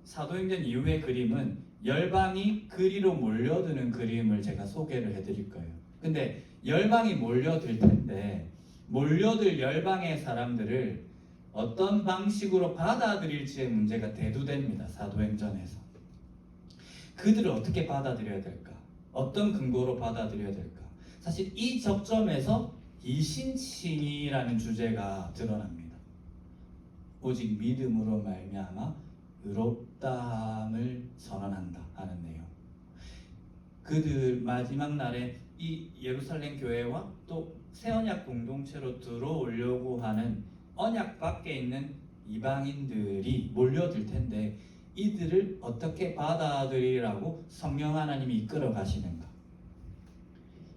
사도행전 이후의 그림은 열방이 그리로 몰려드는 그림을 제가 소개를 해드릴 거예요. 근데 열방이 몰려들 텐데 몰려들 열방의 사람들을 어떤 방식으로 받아들일지의 문제가 대두됩니다. 사도행전에서. 그들을 어떻게 받아들여야 될까? 어떤 근거로 받아들여야 될까? 사실 이 접점에서 이신칭이라는 주제가 드러납니다. 오직 믿음으로 말미암아 의롭다함을 선언한다 하는 내용. 그들 마지막 날에 이 예루살렘 교회와 또 새언약 공동체로 들어오려고 하는 언약 밖에 있는 이방인들이 몰려들 텐데 이들을 어떻게 받아들이라고 성령 하나님이 이끌어 가시는가?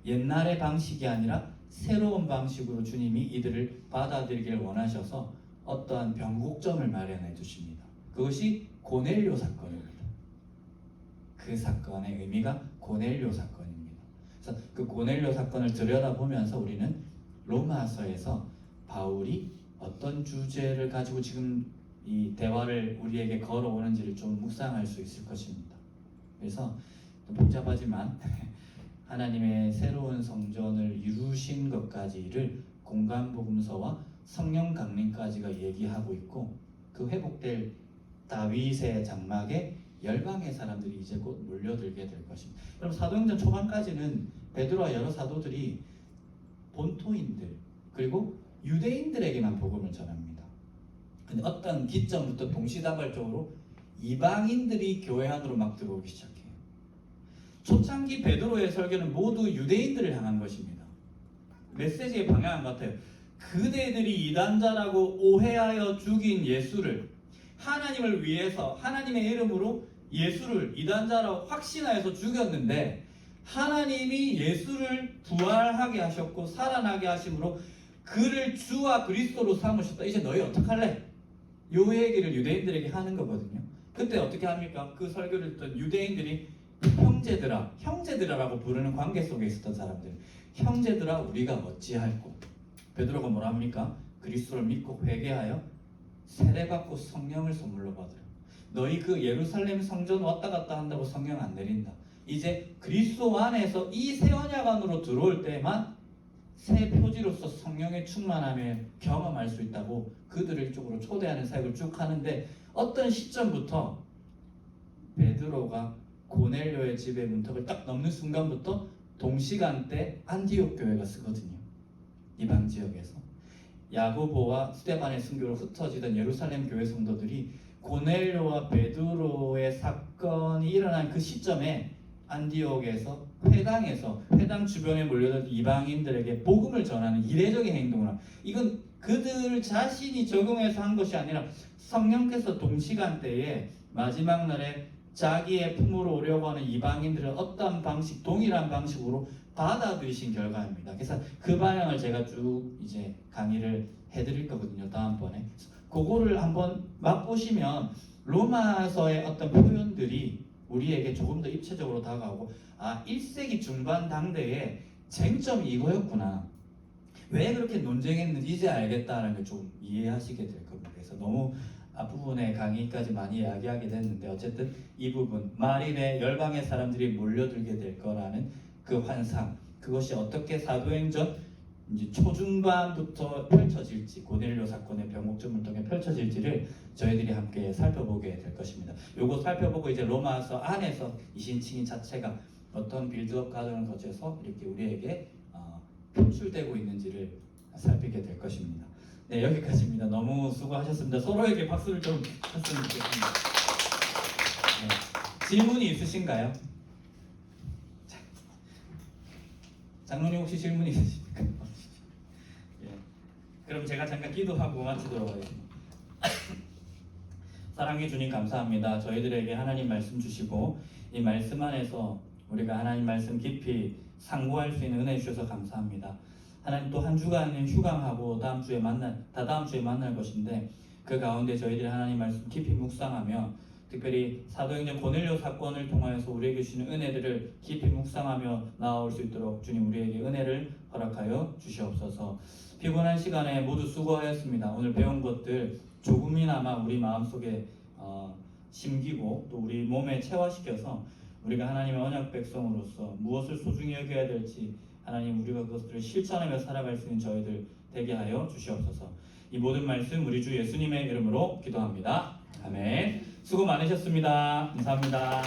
옛날의 방식이 아니라 새로운 방식으로 주님이 이들을 받아들이길 원하셔서 어떠한 변곡점을 마련해 주십니다. 그것이 고넬료 사건입니다. 그 사건의 의미가 고넬료 사건입니다. 그래서 그 고넬료 사건을 들여다보면서 우리는 로마서에서 바울이 어떤 주제를 가지고 지금 이 대화를 우리에게 걸어오는지를 좀 묵상할 수 있을 것입니다. 그래서 복잡하지만 하나님의 새로운 성전을 이루신 것까지를 공간복음서와 성령 강림까지가 얘기하고 있고 그 회복될 다윗의 장막에 열방의 사람들이 이제 곧 몰려들게 될 것입니다. 그럼 사도행전 초반까지는 베드로와 여러 사도들이 본토인들 그리고 유대인들에게만 복음을 전합니다. 근데 어떤 기점부터 동시다발적으로 이방인들이 교회 안으로 막 들어오기 시작해요. 초창기 베드로의 설교는 모두 유대인들을 향한 것입니다. 메시지의 방향은 같아요. 그대들이 이단자라고 오해하여 죽인 예수를 하나님을 위해서 하나님의 이름으로 예수를 이단자라고 확신하여서 죽였는데 하나님이 예수를 부활하게 하셨고 살아나게 하심으로 그를 주와 그리스도로 삼으셨다. 이제 너희 어떡할래? 요 얘기를 유대인들에게 하는 거거든요. 그때 어떻게 합니까? 그 설교를 듣던 유대인들이 형제들아라고 부르는 관계 속에 있었던 사람들, 형제들아 우리가 어찌할꼬? 베드로가 뭐라 합니까? 그리스도를 믿고 회개하여 세례받고 성령을 선물로 받으라. 너희 그 예루살렘 성전 왔다 갔다 한다고 성령 안 내린다. 이제 그리스도 안에서 이 새 언약 안으로 들어올 때만 새 표지로서 성령의 충만함을 경험할 수 있다고 그들을 이쪽으로 초대하는 사역을 쭉 하는데 어떤 시점부터 베드로가 고넬료의 집의 문턱을 딱 넘는 순간부터 동시간대 안디옥 교회가 쓰거든요. 이방 지역에서 야고보와 스데반의 순교로 흩어지던 예루살렘 교회 성도들이 고넬료와 베드로의 사건이 일어난 그 시점에 안디옥에서 회당 주변에 몰려든 이방인들에게 복음을 전하는 이례적인 행동을 합니다. 이건 그들 자신이 적용해서 한 것이 아니라 성령께서 동시간대에 마지막 날에 자기의 품으로 오려고 하는 이방인들을 어떤 방식, 동일한 방식으로 받아들이신 결과입니다. 그래서 그 방향을 제가 쭉 이제 강의를 해드릴 거거든요. 다음번에. 그거를 한번 맛보시면 로마서의 어떤 표현들이 우리에게 조금 더 입체적으로 다가오고 1세기 중반 당대에 쟁점이 이거였구나. 왜 그렇게 논쟁했는지 이제 알겠다는 걸 좀 이해하시게 될 겁니다. 그래서 너무 앞부분에 강의까지 많이 이야기하게 됐는데 어쨌든 이 부분 마릴에 열방의 사람들이 몰려들게 될 거라는 그 환상, 그것이 어떻게 사도행전 이제 초중반부터 펼쳐질지, 고넬료 사건의 병목점을 통해 펼쳐질지를 저희들이 함께 살펴보게 될 것입니다. 요거 살펴보고 이제 로마서 안에서 이신칭의 자체가 어떤 빌드업 과정을 거쳐서 이렇게 우리에게 표출되고 있는지를 살피게 될 것입니다. 네, 여기까지입니다. 너무 수고하셨습니다. 서로에게 박수를 좀 쳤으면 좋겠습니다. 네, 질문이 있으신가요? 장로님 혹시 질문 있으십니까? 예. 그럼 제가 잠깐 기도하고 마치도록 하겠습니다. 사랑해 주님 감사합니다. 저희들에게 하나님 말씀 주시고 이 말씀 안에서 우리가 하나님 말씀 깊이 상고할 수 있는 은혜 주셔서 감사합니다. 하나님 또 한 주간은 휴강하고 다다음 주에 만날 것인데 그 가운데 저희들이 하나님 말씀 깊이 묵상하며 특별히 사도행전 고넬료 사건을 통하여서 우리에게 주시는 은혜들을 깊이 묵상하며 나아올 수 있도록 주님 우리에게 은혜를 허락하여 주시옵소서. 피곤한 시간에 모두 수고하였습니다. 오늘 배운 것들 조금이나마 우리 마음속에 심기고 또 우리 몸에 체화시켜서 우리가 하나님의 언약 백성으로서 무엇을 소중히 여겨야 될지 하나님 우리가 그것들을 실천하며 살아갈 수 있는 저희들 되게 하여 주시옵소서. 이 모든 말씀 우리 주 예수님의 이름으로 기도합니다. 아멘. 수고 많으셨습니다. 감사합니다.